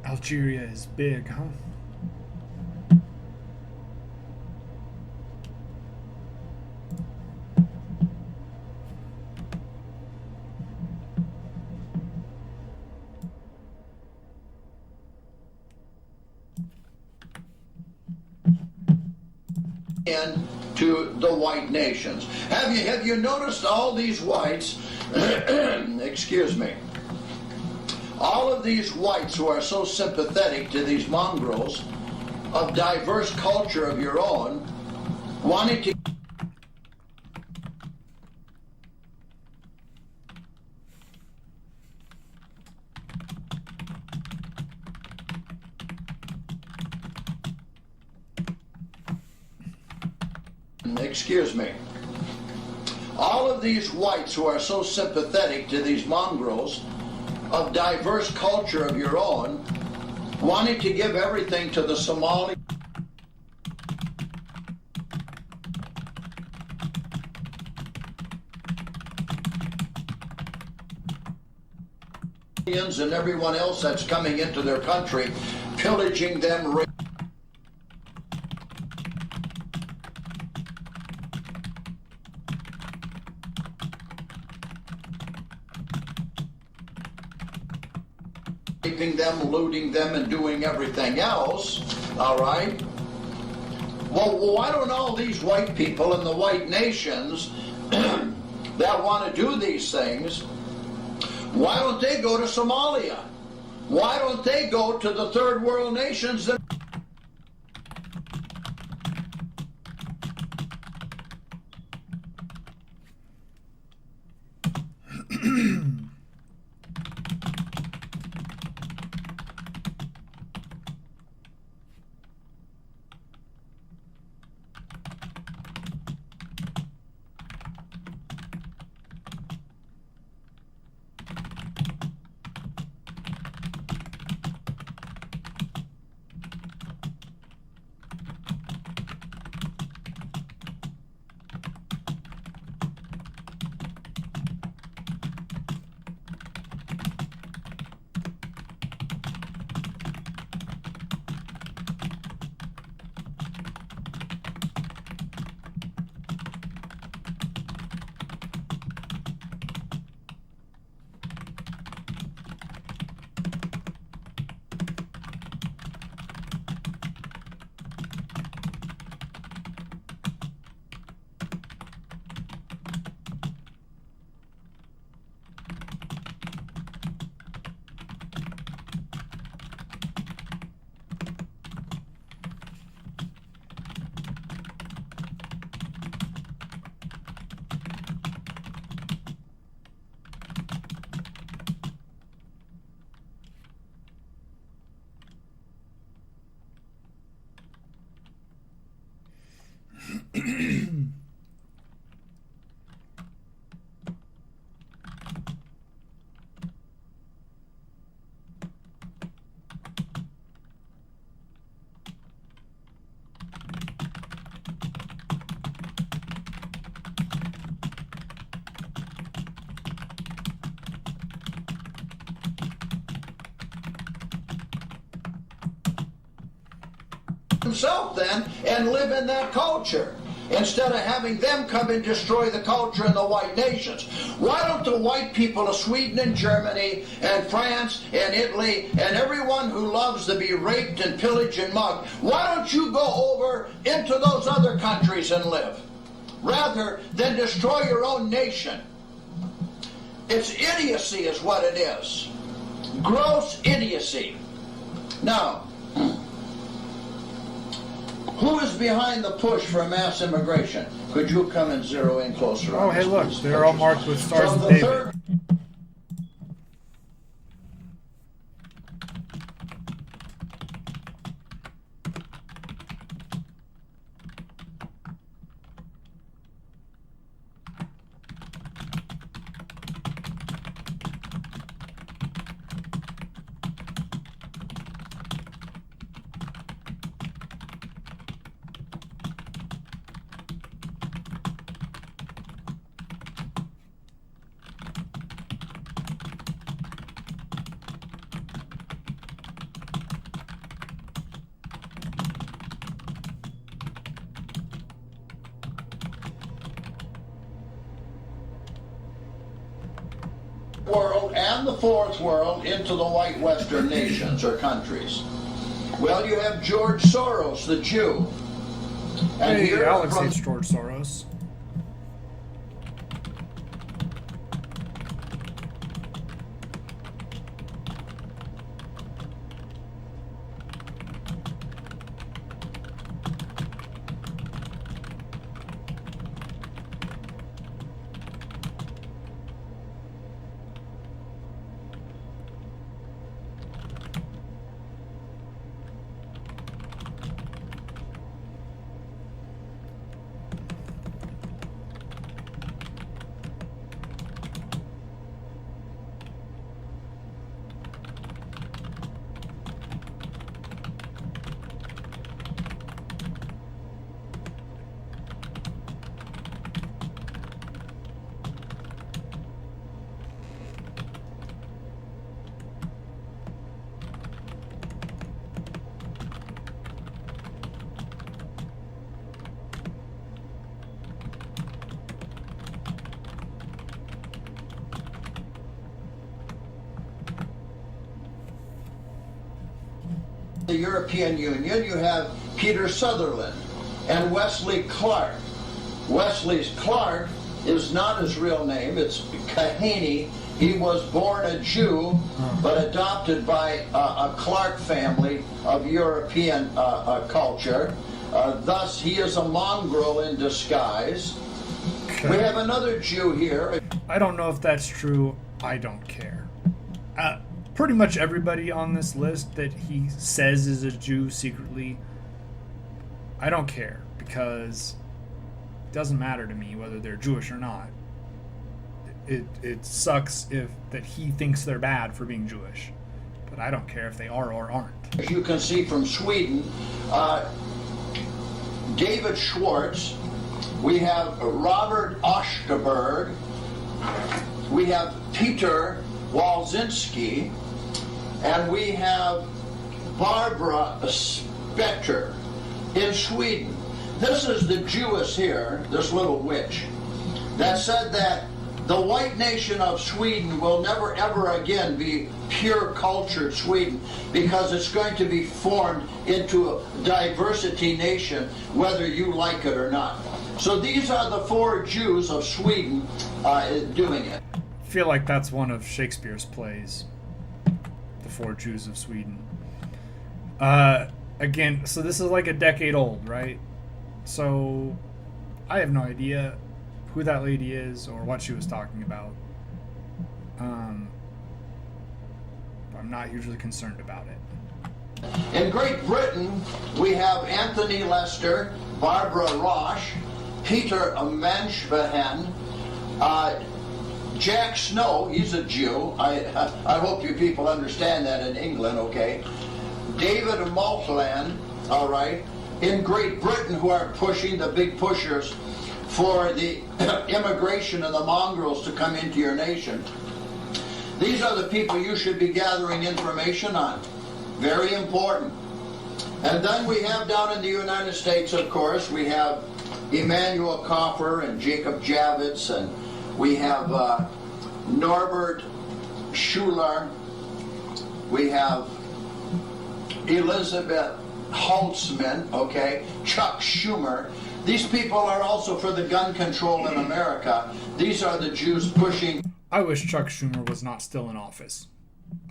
Algeria is big, huh? To the white nations. Have you noticed all these whites, excuse me, all of these whites who are so sympathetic to these mongrels of diverse culture of your own, wanting to excuse me, all of these whites who are so sympathetic to these mongrels of diverse culture of your own, wanting to give everything to the Somali and everyone else that's coming into their country, pillaging them, raping them, looting them, and doing everything else, all right? Well, why don't all these white people in the white nations that want to do these things, why don't they go to Somalia? Why don't they go to the third world nations that himself then and live in that culture, instead of having them come and destroy the culture in the white nations. Why don't the white people of Sweden and Germany and France and Italy and everyone who loves to be raped and pillaged and mugged, why don't you go over into those other countries and live, rather than destroy your own nation? It's idiocy is what it is. Gross idiocy. Now, who is behind the push for mass immigration? Could you come and zero in closer? Oh, on hey, this, look, please? they're all marked with stars From of the David. third world and the fourth world into the white Western nations or countries. Well, you have George Soros, the Jew. And Hey, here Alex from- hates George Soros. the European Union, you have Peter Sutherland and Wesley Clark. Wesley Clark is not his real name, it's Kahane. He was born a Jew, but adopted by a Clark family of European culture. Thus, he is a mongrel in disguise. We have another Jew here. I don't know if that's true. I don't care. Pretty much everybody on this list that he says is a Jew secretly, I don't care, because it doesn't matter to me whether they're Jewish or not. It sucks that he thinks they're bad for being Jewish, but I don't care if they are or aren't. As you can see from Sweden, David Schwartz, we have Robert Osterberg, we have Peter Walzinski, and we have Barbara Spetter in Sweden. This is the Jewess here, this little witch, that said that the white nation of Sweden will never ever again be pure cultured Sweden, because it's going to be formed into a diversity nation whether you like it or not. So these are the four Jews of Sweden doing it. I feel like that's one of Shakespeare's plays, The Four Jews of Sweden. Again, so this is like a decade old, right? So I have no idea who that lady is or what she was talking about. I'm not hugely concerned about it. In Great Britain, we have Anthony Lester, Barbara Roche, Peter Manschwahen, Jack Snow, he's a Jew. I hope you people understand that in England, okay? David Maltland, all right? In Great Britain, who are pushing, the big pushers for the immigration and the mongrels to come into your nation. These are the people you should be gathering information on. Very important. And then we have down in the United States, of course, we have Emmanuel Coffer and Jacob Javits, and we have Norbert Schuler, we have Elizabeth Holtzman, okay, Chuck Schumer. These people are also for the gun control in America. These are the Jews pushing. I wish Chuck Schumer was not still in office.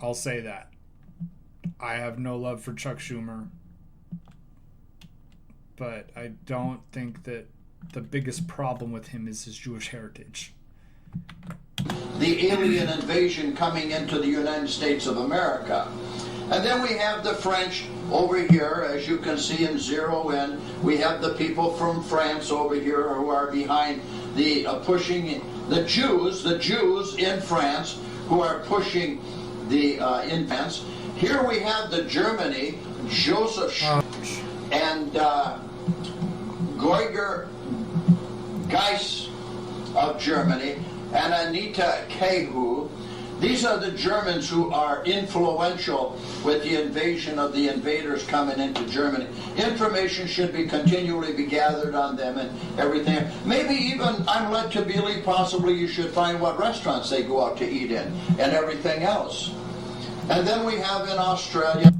I'll say that. I have no love for Chuck Schumer, but I don't think that the biggest problem with him is his Jewish heritage. The alien invasion coming into the United States of America. And then we have the French over here, as you can see and zero in. We have the people from France over here who are behind the pushing the Jews in France who are pushing the in France. Here we have the Germany, Joseph and Geuger Geiss of Germany, and Anita Kehu. These are the Germans who are influential with the invasion of the invaders coming into Germany. Information should be continually be gathered on them and everything. Maybe even, I'm led to believe, possibly you should find what restaurants they go out to eat in and everything else. And then we have in Australia.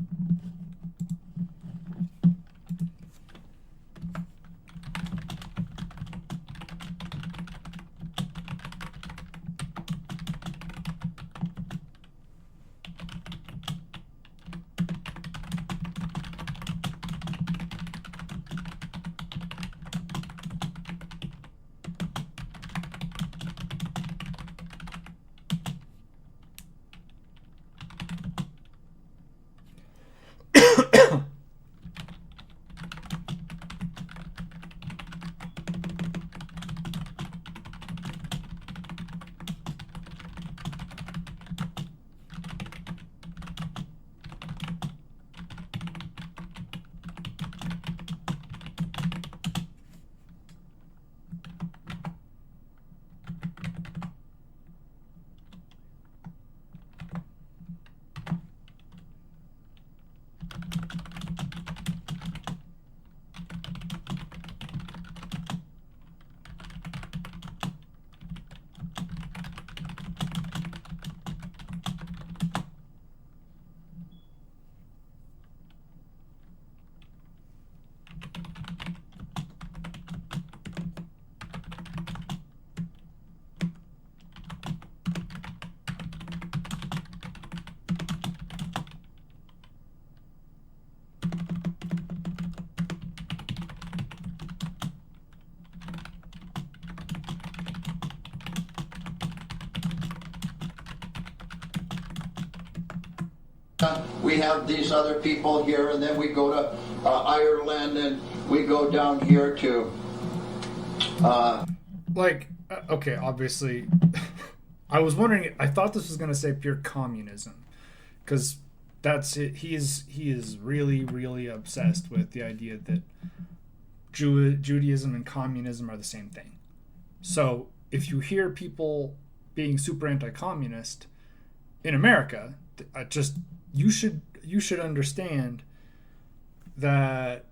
We have these other people here, and then we go to Ireland, and we go down here to okay, obviously I was wondering, I thought this was going to say pure communism, because that's it. He is really, really obsessed with the idea that Judaism and communism are the same thing. So if you hear people being super anti-communist in America, you should understand that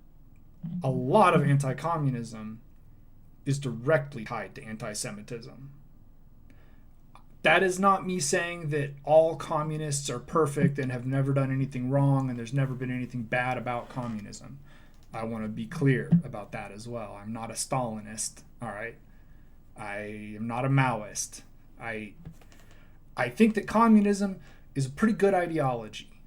a lot of anti-communism is directly tied to anti-Semitism. That is not me saying that all communists are perfect and have never done anything wrong and there's never been anything bad about communism. I want to be clear about that as well. I'm not a Stalinist, all right? I am not a Maoist. I think that communism is a pretty good ideology,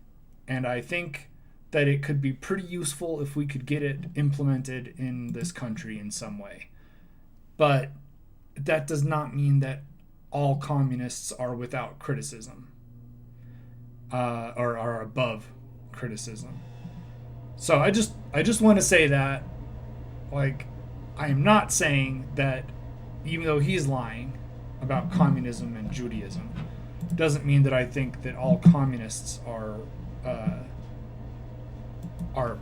and I think that it could be pretty useful if we could get it implemented in this country in some way. But that does not mean that all communists are without criticism, or are above criticism. So I just want to say that, like, I am not saying that even though he's lying about communism and Judaism, doesn't mean that I think that all communists are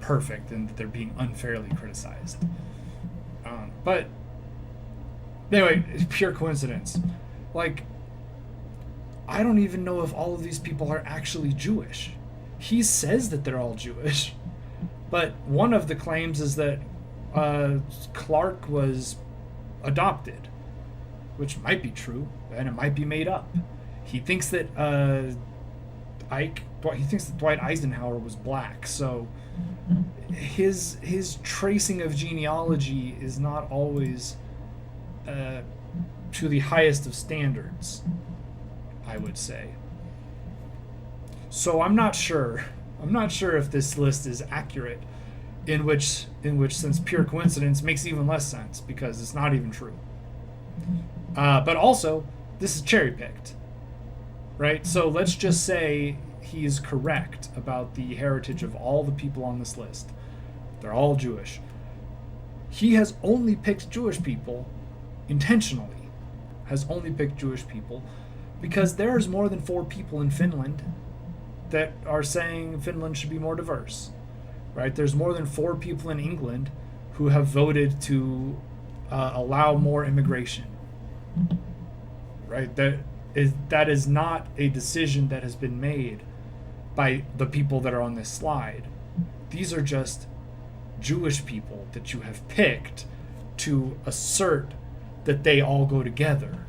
perfect and that they're being unfairly criticized. But anyway, it's pure coincidence. Like, I don't even know if all of these people are actually Jewish. He says that they're all Jewish, But one of the claims is that Clark was adopted, which might be true, and it might be made up. He thinks that he thinks that Dwight Eisenhower was black, so his tracing of genealogy is not always to the highest of standards, I would say. So I'm not sure if this list is accurate, in which since pure coincidence makes even less sense because it's not even true. But also, this is cherry picked, right? So let's just say he is correct about the heritage of all the people on this list. They're all Jewish. He has only picked Jewish people intentionally. Has only picked Jewish people because there's more than 4 people in Finland that are saying Finland should be more diverse, right? There's more than 4 people in England who have voted to allow more immigration, right? That is not a decision that has been made by the people that are on this slide. These are just Jewish people that you have picked to assert that they all go together.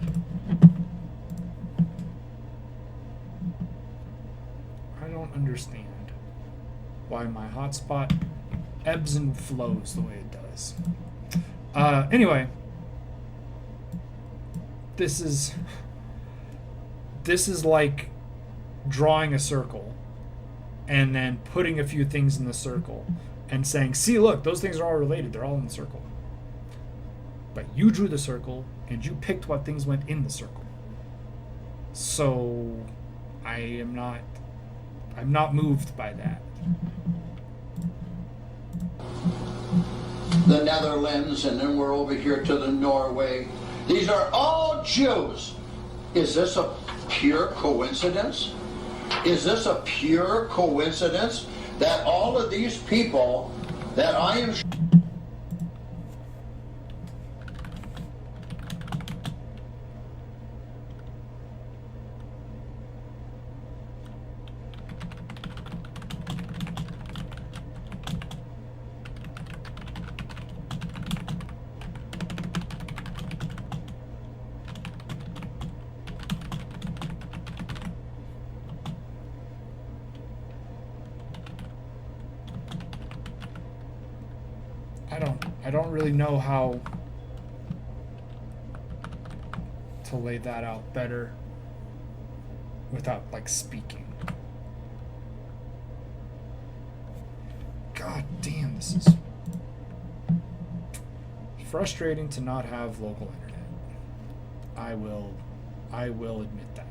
I don't understand why my hotspot ebbs and flows the way it does. Anyway, this is like drawing a circle and then putting a few things in the circle and saying, see, look, those things are all related. They're all in the circle. But you drew the circle and you picked what things went in the circle. So I'm not moved by that. The Netherlands, and then we're over here to the Norway. These are all Jews. Is this a pure coincidence? Is this a pure coincidence that all of these people that I am I don't really know how to lay that out better without like speaking. God damn, this is frustrating to not have local internet. I will admit that.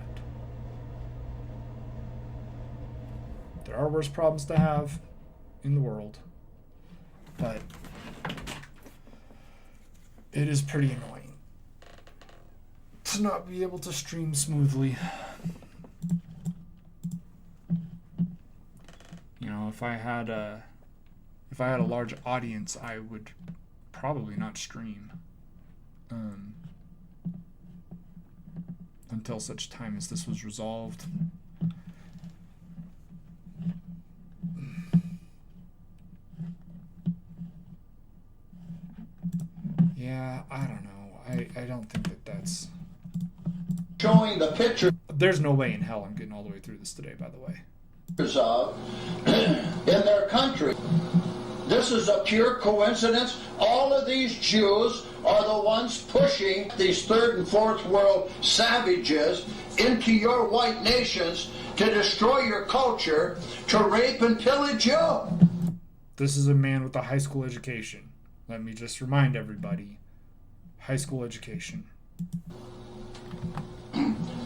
There are worse problems to have in the world, but it is pretty annoying to not be able to stream smoothly. You know, if I had a large audience, I would probably not stream until such time as this was resolved. Yeah, I don't know. I don't think that's... showing the pictures There's no way in hell I'm getting all the way through this today, by the way. of in their country. This is a pure coincidence. All of these Jews are the ones pushing these third and fourth world savages into your white nations to destroy your culture, to rape and pillage you. This is a man with a high school education. Let me just remind everybody. High school education.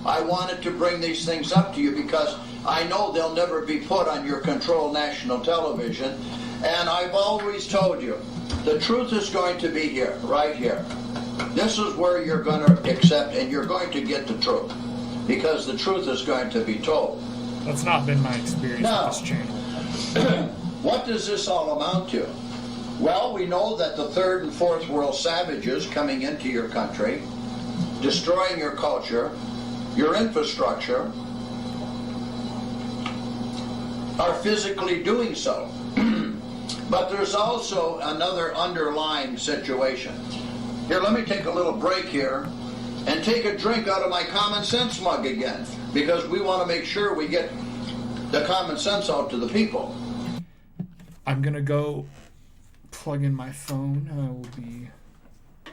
I wanted to bring these things up to you because I know they'll never be put on your controlled national television. And I've always told you, the truth is going to be here, right here. This is where you're going to accept and you're going to get the truth. Because the truth is going to be told. That's not been my experience Now, with this channel. what does this all amount to? Well, we know that the third and fourth world savages coming into your country, destroying your culture, your infrastructure, are physically doing so. But there's also another underlying situation. Here, let me take a little break here and take a drink out of my common sense mug again, because we want to make sure we get the common sense out to the people. I'm going to go plug in my phone. I will be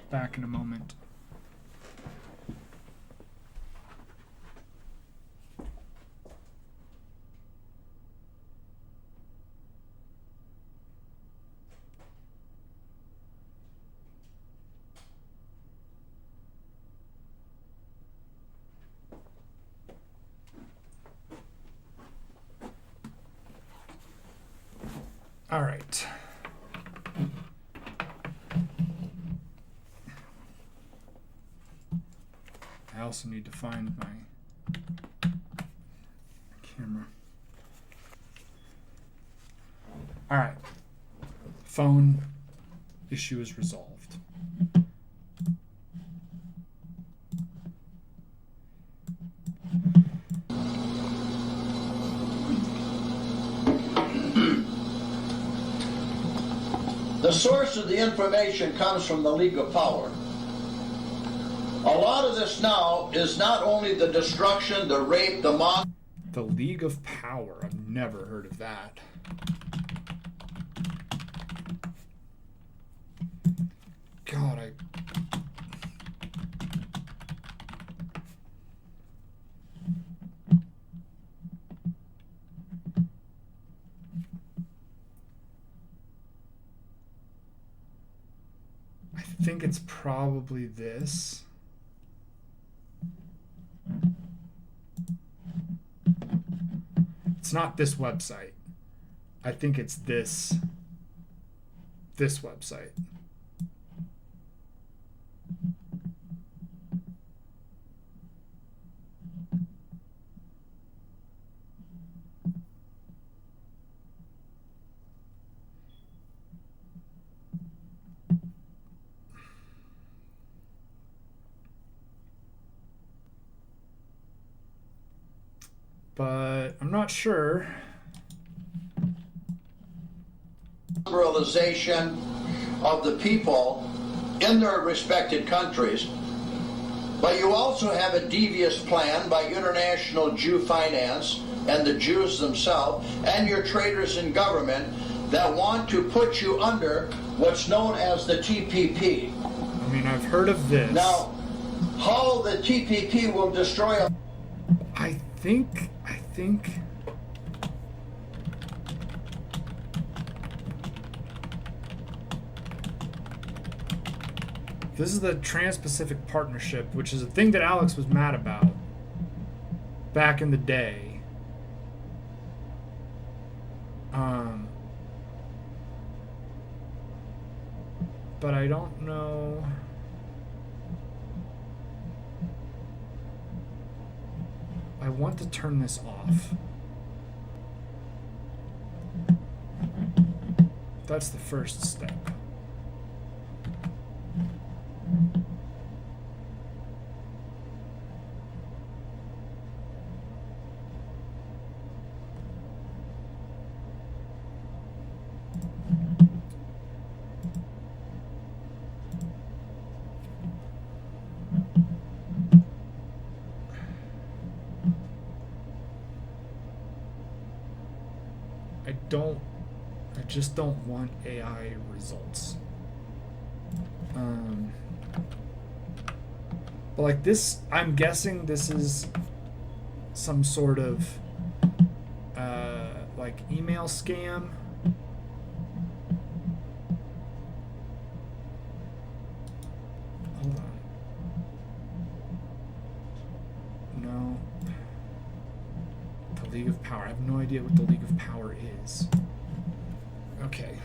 back in a moment. All right. I also need to find my camera. All right. Phone issue is resolved. The source of the information comes from the League of Power. A lot of this now is not only the destruction, the rape, the mob. The League of Power. I've never heard of that. God, I think it's probably this. It's not this website. I think it's this website. But I'm not sure. Liberalization of the people in their respected countries. But you also have a devious plan by international Jew finance and the Jews themselves and your traders in government that want to put you under what's known as the TPP. I mean, I've heard of this. Now, how the TPP will destroy a... I think this is the Trans-Pacific Partnership, which is a thing that Alex was mad about back in the day. But I don't know. I want to turn this off. That's the first step. I just don't want AI results. But like this, I'm guessing this is some sort of like email scam. Hold on. No. The League of Power. I have no idea what the League of Power is. Okay.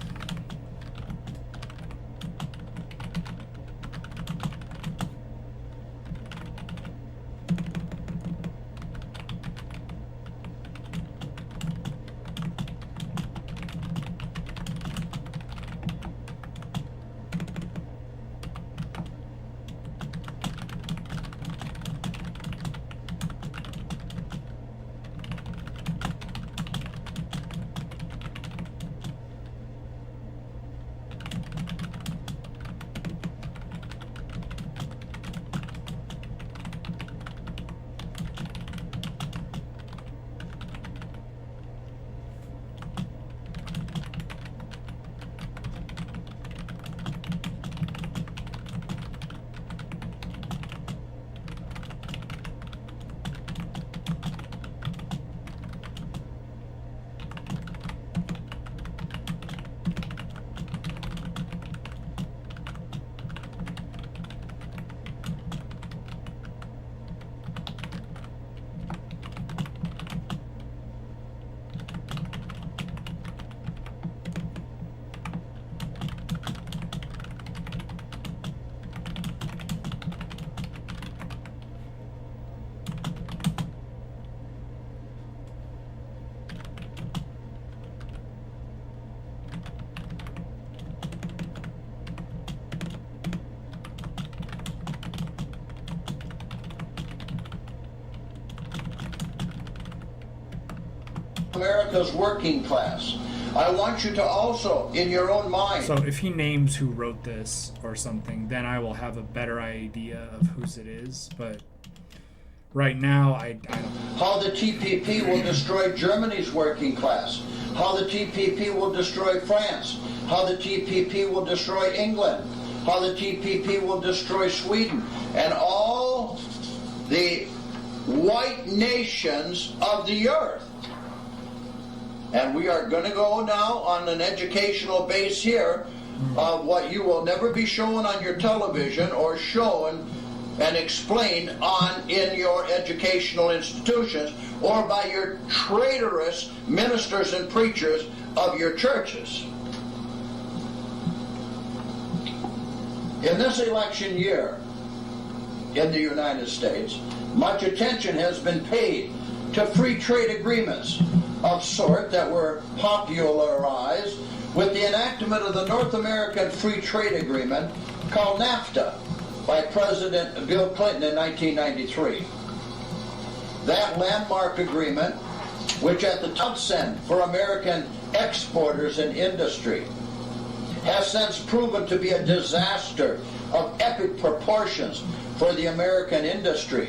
America's working class. I want you to also, in your own mind... So if he names who wrote this or something, then I will have a better idea of whose it is. But right now, I don't know. How the TPP will destroy Germany's working class. How the TPP will destroy France. How the TPP will destroy England. How the TPP will destroy Sweden. And all the white nations of the earth. And we are going to go now on an educational base here of what you will never be shown on your television or shown and explained in your educational institutions or by your traitorous ministers and preachers of your churches. In this election year in the United States, much attention has been paid to free trade agreements of sort that were popularized with the enactment of the North American Free Trade Agreement called NAFTA by President Bill Clinton in 1993. That landmark agreement, which at the outset for American exporters and industry, has since proven to be a disaster of epic proportions for the American industry,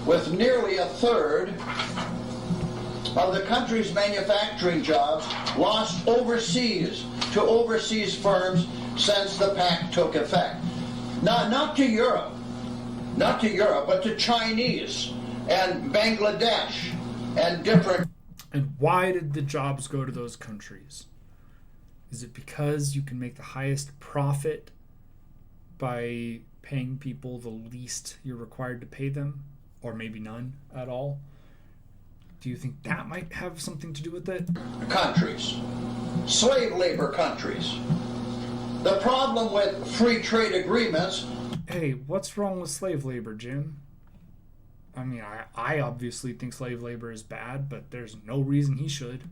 with nearly a third of the country's manufacturing jobs lost overseas to overseas firms since the pact took effect. Not to Europe, but to Chinese and Bangladesh and different. And why did the jobs go to those countries? Is it because you can make the highest profit by paying people the least you're required to pay them? Or maybe none at all? Do you think that might have something to do with it? Countries, slave labor countries. The problem with free trade agreements... Hey, what's wrong with slave labor, Jim? I mean, I obviously think slave labor is bad, but there's no reason he should.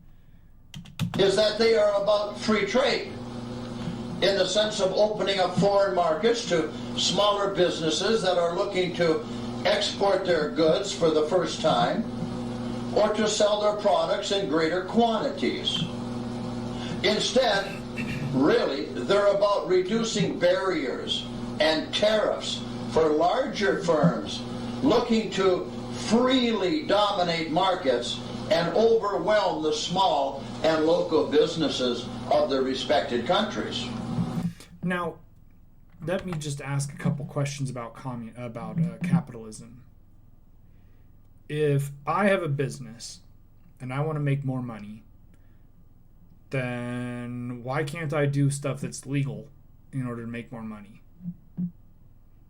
...is that they are about free trade in the sense of opening up foreign markets to smaller businesses that are looking to export their goods for the first time or to sell their products in greater quantities. Instead, really, they're about reducing barriers and tariffs for larger firms looking to freely dominate markets and overwhelm the small and local businesses of the respected countries. Now, let me just ask a couple questions about capitalism. If I have a business and I want to make more money, then why can't I do stuff that's legal in order to make more money?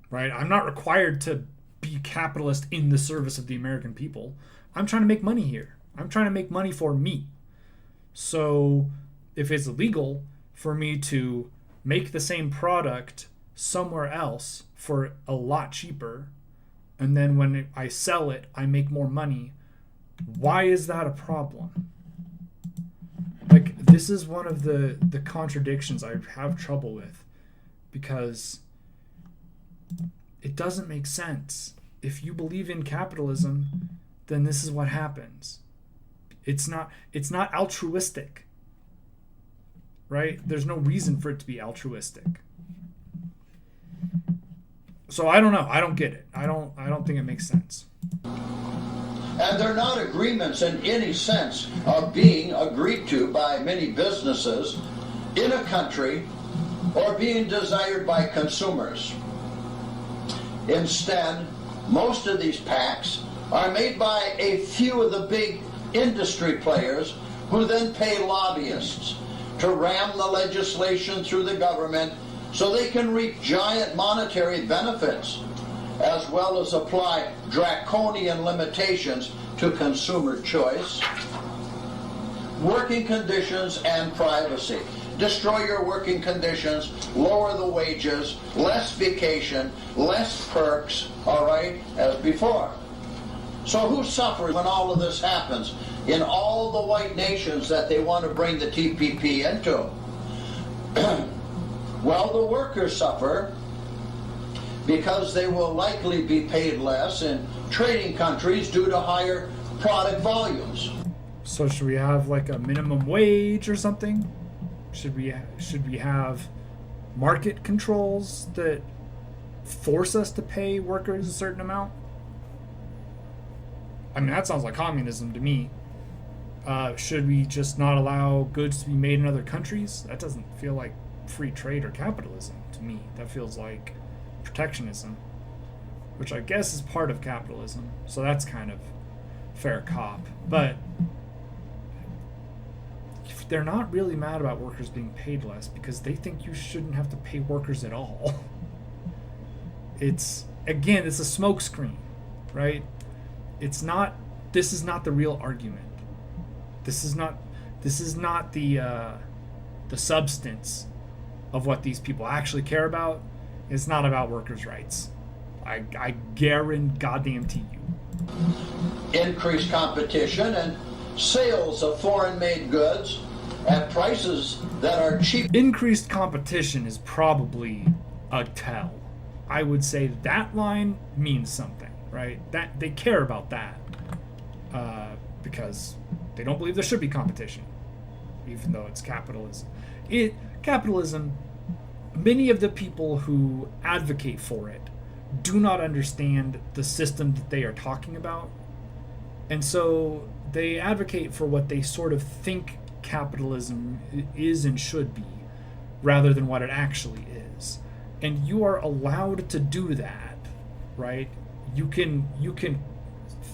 Right? I'm not required to be capitalist in the service of the American people. I'm trying to make money here. I'm trying to make money for me. So if it's illegal for me to make the same product somewhere else for a lot cheaper, and then when I sell it, I make more money, why is that a problem? Like, this is one of the contradictions I have trouble with, because it doesn't make sense. If you believe in capitalism, then this is what happens. It's not altruistic, right? There's no reason for it to be altruistic. So I don't know. I don't get it. I don't think it makes sense. And they're not agreements in any sense of being agreed to by many businesses in a country or being desired by consumers. Instead, most of these pacts are made by a few of the big industry players who then pay lobbyists to ram the legislation through the government so they can reap giant monetary benefits, as well as apply draconian limitations to consumer choice, working conditions, and privacy. Destroy your working conditions, lower the wages, less vacation, less perks, all right, as before. So who suffers when all of this happens in all the white nations that they want to bring the TPP into? Well, the workers suffer because they will likely be paid less in trading countries due to higher product volumes. So should we have like a minimum wage or something? Should we have market controls that force us to pay workers a certain amount? I mean, that sounds like communism to me. Should we just not allow goods to be made in other countries? That doesn't feel like free trade or capitalism to me. That feels like protectionism, which I guess is part of capitalism. So that's kind of fair cop. But they're not really mad about workers being paid less because they think you shouldn't have to pay workers at all. It's a smokescreen, right? This is not the real argument. This is not the substance of what these people actually care about. It's not about workers' rights. I guarantee goddamn to you. Increased competition and sales of foreign-made goods at prices that are cheap. Increased competition is probably a tell. I would say that line means something, right? That they care about that because they don't believe there should be competition, even though it's capitalism. Capitalism. Many of the people who advocate for it do not understand the system that they are talking about, and so they advocate for what they sort of think capitalism is and should be, rather than what it actually is. And you are allowed to do that, right? You can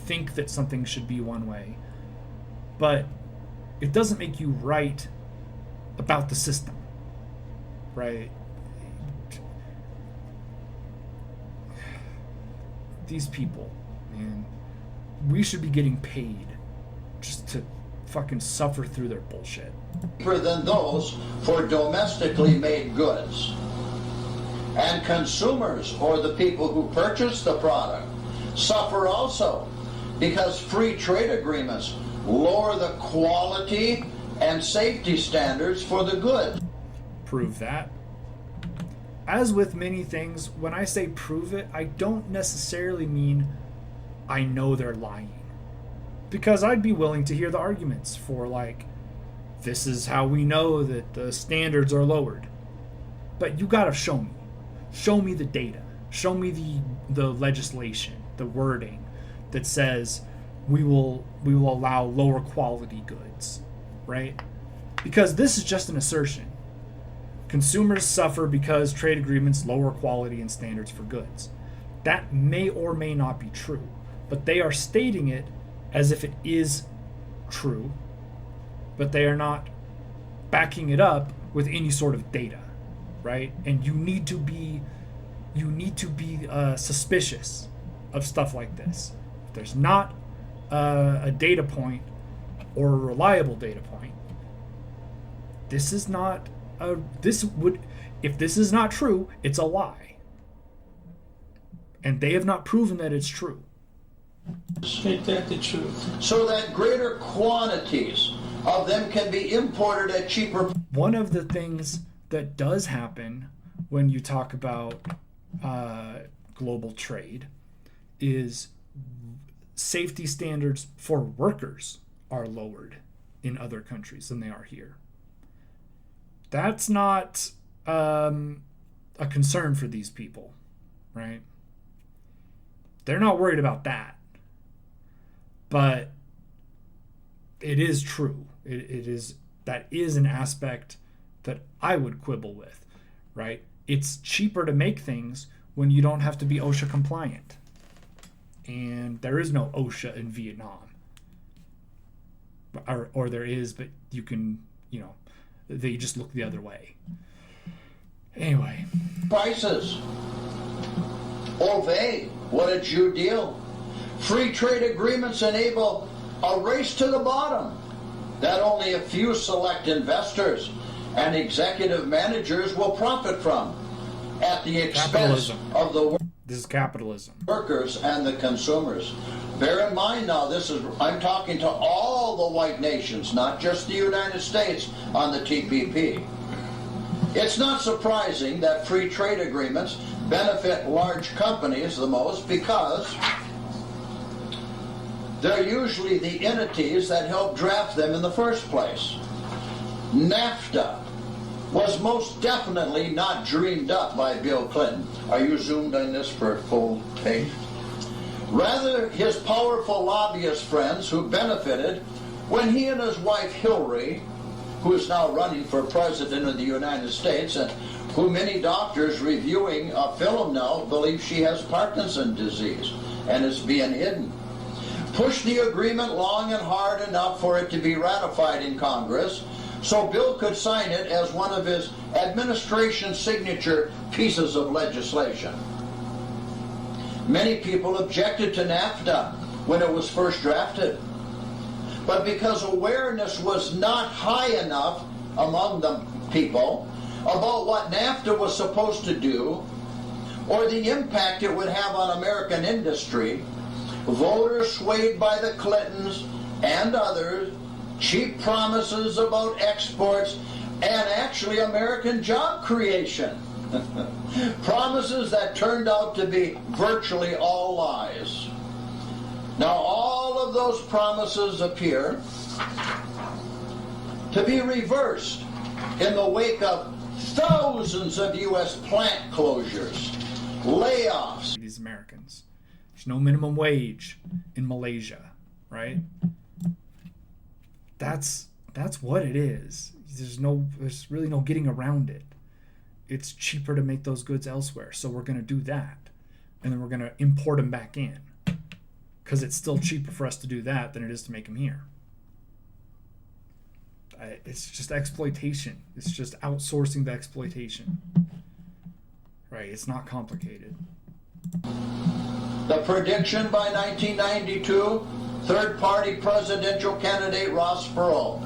think that something should be one way, but it doesn't make you right about the system, right? These people, man, we should be getting paid just to fucking suffer through their bullshit. Cheaper than those for domestically made goods. And consumers, or the people who purchase the product, suffer also because free trade agreements lower the quality and safety standards for the goods. Prove that. As with many things, when I say prove it, I don't necessarily mean I know they're lying. Because I'd be willing to hear the arguments for, like, this is how we know that the standards are lowered. But you gotta show me. Show me the data. Show me the legislation, the wording that says we will allow lower quality goods, right? Because this is just an assertion. Consumers suffer because trade agreements lower quality and standards for goods. That may or may not be true, but they are stating it as if it is true, but they are not backing it up with any sort of data, right? And you need to be suspicious of stuff like this. If there's not a data point or a reliable data point, this is not if this is not true, it's a lie. And they have not proven that it's true. Ain't that the truth? So that greater quantities of them can be imported at cheaper. One of the things that does happen when you talk about global trade is safety standards for workers are lowered in other countries than they are here. That's not a concern for these people, right? They're not worried about that. But it is true. That is an aspect that I would quibble with, right? It's cheaper to make things when you don't have to be OSHA compliant. And there is no OSHA in Vietnam. Or there is, but you can, they just look the other way. Anyway. Prices. Obey. What a Jew deal. Free trade agreements enable a race to the bottom that only a few select investors and executive managers will profit from at the expense of the This is capitalism. Workers and the consumers. Bear in mind now, I'm talking to all the white nations, not just the United States on the TPP. It's not surprising that free trade agreements benefit large companies the most because they're usually the entities that help draft them in the first place. NAFTA was most definitely not dreamed up by Bill Clinton. Are you zoomed on this for full page? Rather, his powerful lobbyist friends who benefited when he and his wife Hillary, who is now running for president of the United States, and who many doctors reviewing a film now believe she has Parkinson's disease and is being hidden, pushed the agreement long and hard enough for it to be ratified in Congress so Bill could sign it as one of his administration signature pieces of legislation. Many people objected to NAFTA when it was first drafted, but because awareness was not high enough among the people about what NAFTA was supposed to do or the impact it would have on American industry, voters swayed by the Clintons and others, cheap promises about exports, and actually American job creation. Promises that turned out to be virtually all lies. Now all of those promises appear to be reversed in the wake of thousands of U.S. plant closures, layoffs. These Americans. There's no minimum wage in Malaysia, right? That's what it is. There's really no getting around it. It's cheaper to make those goods elsewhere, so we're going to do that. And then we're going to import them back in because it's still cheaper for us to do that than it is to make them here. It's just exploitation. It's just outsourcing the exploitation. Right? It's not complicated. The prediction by 1992, third-party presidential candidate Ross Perot,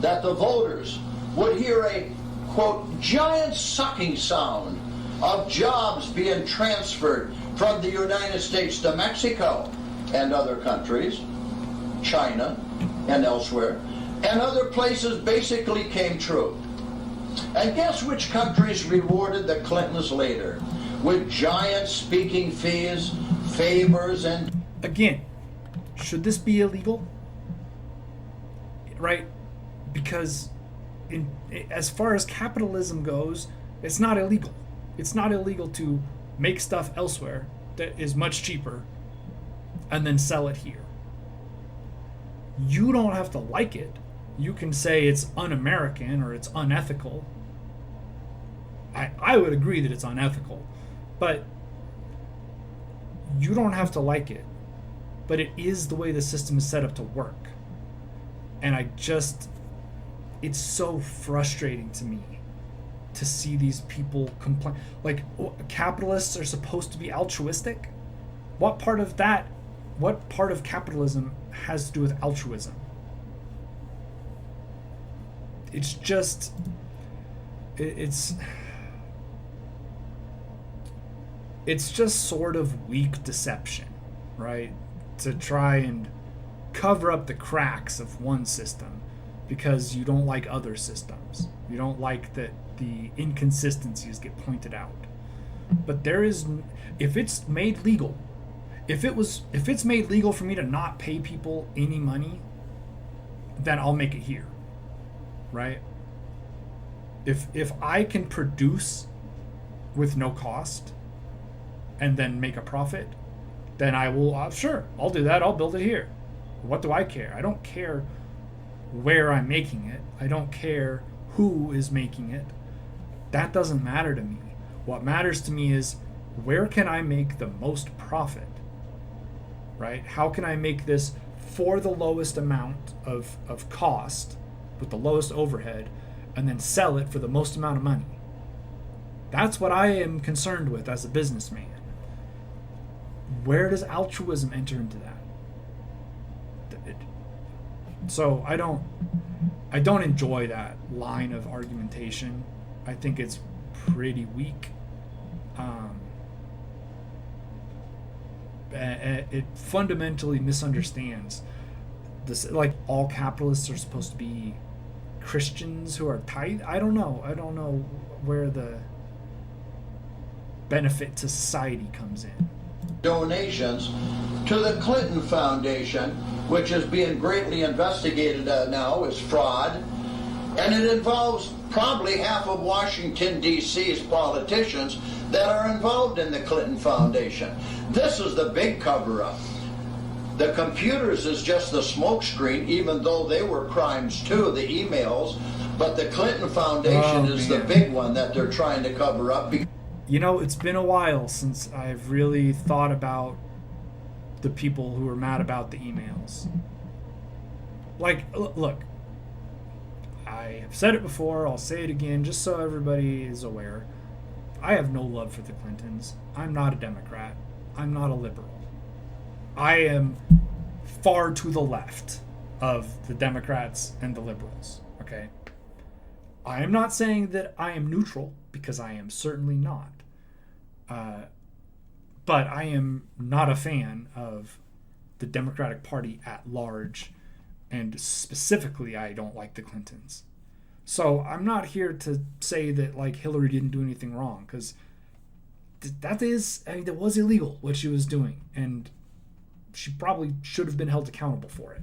that the voters would hear a, quote, giant sucking sound of jobs being transferred from the United States to Mexico and other countries, China and elsewhere, and other places basically came true. And guess which countries rewarded the Clintons later with giant speaking fees, favors, and... Again, should this be illegal? Right? Because as far as capitalism goes, it's not illegal. It's not illegal to make stuff elsewhere that is much cheaper and then sell it here. You don't have to like it. You can say it's un-American or it's unethical. I would agree that it's unethical, but you don't have to like it. But it is the way the system is set up to work. And it's so frustrating to me to see these people complain. Like, capitalists are supposed to be altruistic? What part of capitalism has to do with altruism? It's just, it's just sort of weak deception, right? To try and cover up the cracks of one system because you don't like other systems. You don't like that the inconsistencies get pointed out. But there is, if it's made legal, if it's made legal for me to not pay people any money, then I'll make it here. Right? If I can produce with no cost and then make a profit, then I will, sure, I'll do that. I'll build it here. What do I care? I don't care where I'm making it. I don't care who is making it. That doesn't matter to me. What matters to me is, where can I make the most profit? Right? How can I make this for the lowest amount of cost with the lowest overhead and then sell it for the most amount of money? That's what I am concerned with as a businessman. Where does altruism enter into that? So I don't enjoy that line of argumentation. I think it's pretty weak. It fundamentally misunderstands this. Like, all capitalists are supposed to be Christians who are tight. I don't know where the benefit to society comes in. Donations to the Clinton Foundation, which is being greatly investigated now as fraud, and it involves probably half of Washington, D.C.'s politicians that are involved in the Clinton Foundation. This is the big cover-up. The computers is just the smokescreen, even though they were crimes too, the emails, but the Clinton Foundation is the big one that they're trying to cover up. You know, it's been a while since I've really thought about the people who are mad about the emails. Like, look, I have said it before, I'll say it again, just so everybody is aware. I have no love for the Clintons. I'm not a Democrat. I'm not a liberal. I am far to the left of the Democrats and the liberals, okay? I am not saying that I am neutral, because I am certainly not. But I am not a fan of the Democratic Party at large, and specifically I don't like the Clintons. So I'm not here to say that like Hillary didn't do anything wrong, because that was illegal what she was doing, and she probably should have been held accountable for it.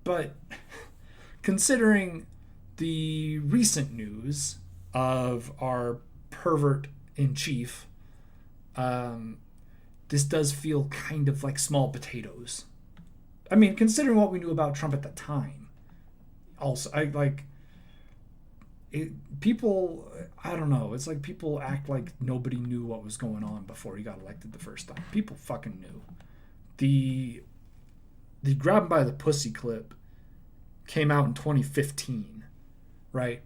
But considering the recent news of our pervert in chief, this does kind of like small potatoes. I mean, considering what we knew about Trump at the time. Also, people, I don't know, it's like people act like nobody knew what was going on before he got elected the first time. People fucking knew. The grab him by the pussy clip came out in 2015, right?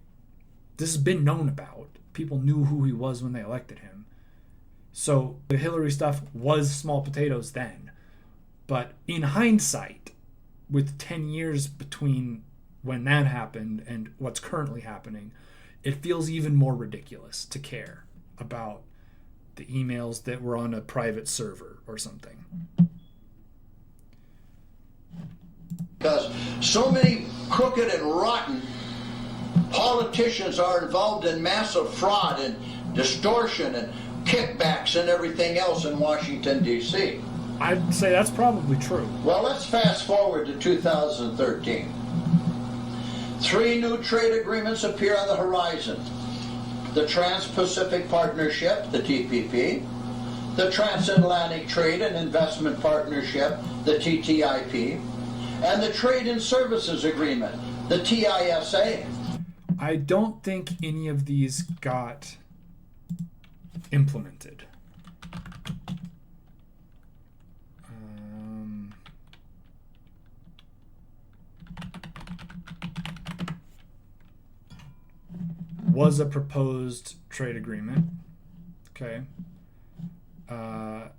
This has been known about. People knew who he was when they elected him. So the Hillary stuff was small potatoes then. But in hindsight, with 10 years between when that happened and what's currently happening, it feels even more ridiculous to care about the emails that were on a private server or something. Because so many crooked and rotten politicians are involved in massive fraud and distortion and kickbacks and everything else in Washington, D.C. I'd say that's probably true. Well, let's fast forward to 2013. 3 new trade agreements appear on the horizon. The Trans-Pacific Partnership, the TPP, the Transatlantic Trade and Investment Partnership, the TTIP, and the Trade and Services Agreement, the TISA. I don't think any of these got implemented. Was a proposed trade agreement. Okay. I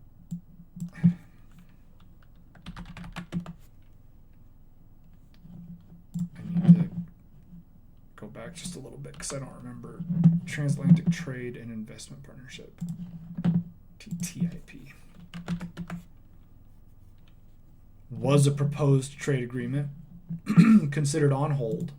need to go back just a little bit because I don't remember. Transatlantic Trade and Investment Partnership, TTIP. Was a proposed trade agreement considered on hold.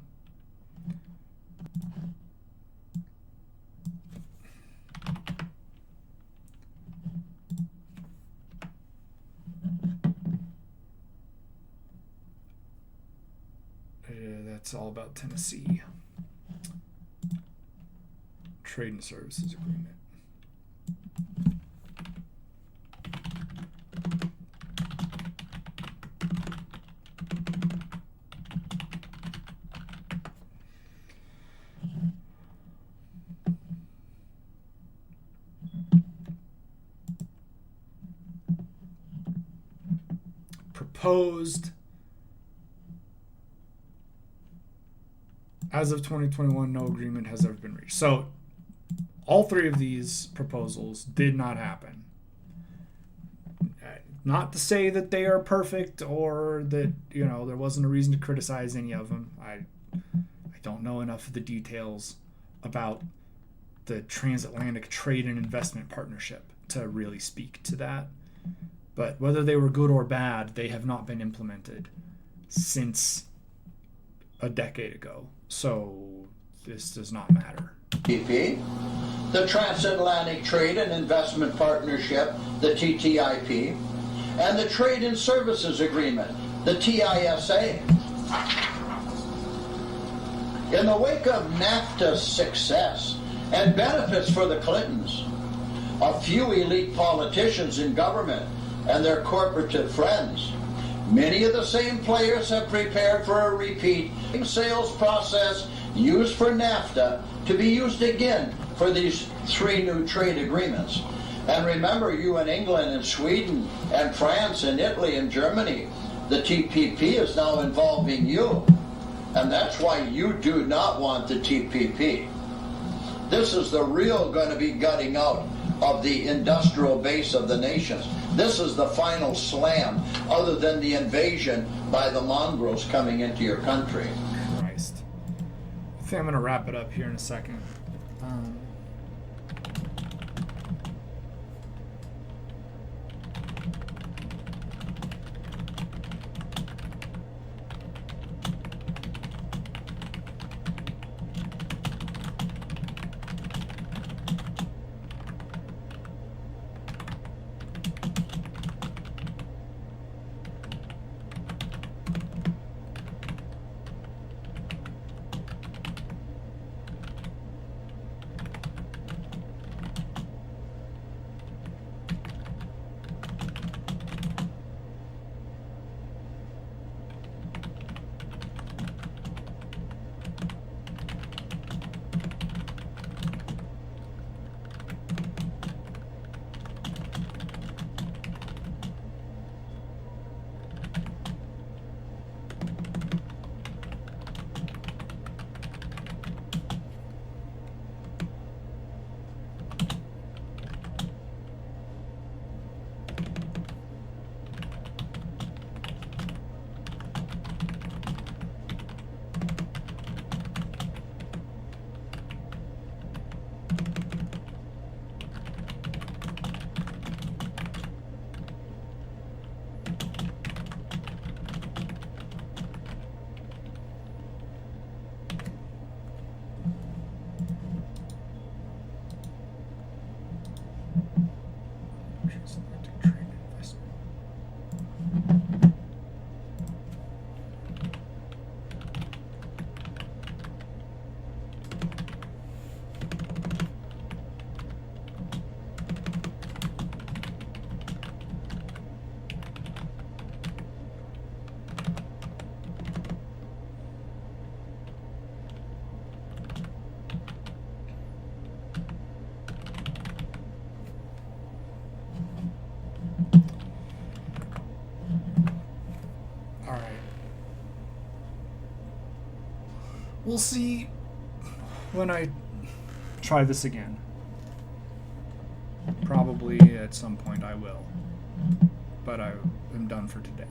That's all about Tennessee. Trade and Services Agreement. Proposed as of 2021, no agreement has ever been reached. So all 3 of these proposals did not happen. Not to say that they are perfect or that, there wasn't a reason to criticize any of them. I don't know enough of the details about the Transatlantic Trade and Investment Partnership to really speak to that. But whether they were good or bad, they have not been implemented since a decade ago. So this does not matter. TPP, the Transatlantic Trade and Investment Partnership, the TTIP, and the Trade and Services Agreement, the TISA. In the wake of NAFTA's success and benefits for the Clintons, a few elite politicians in government and their corporative friends, many of the same players have prepared for a repeat sales process used for NAFTA to be used again for these 3 new trade agreements. And remember, you in England and Sweden and France and Italy and Germany, the TPP is now involving you. And that's why you do not want the TPP. This is the real going to be gutting out of the industrial base of the nations. This is the final slam, other than the invasion by the mongrels coming into your country. Christ. I think I'm going to wrap it up here in a second. We'll see when I try this again. Probably at some point I will. But I am done for today.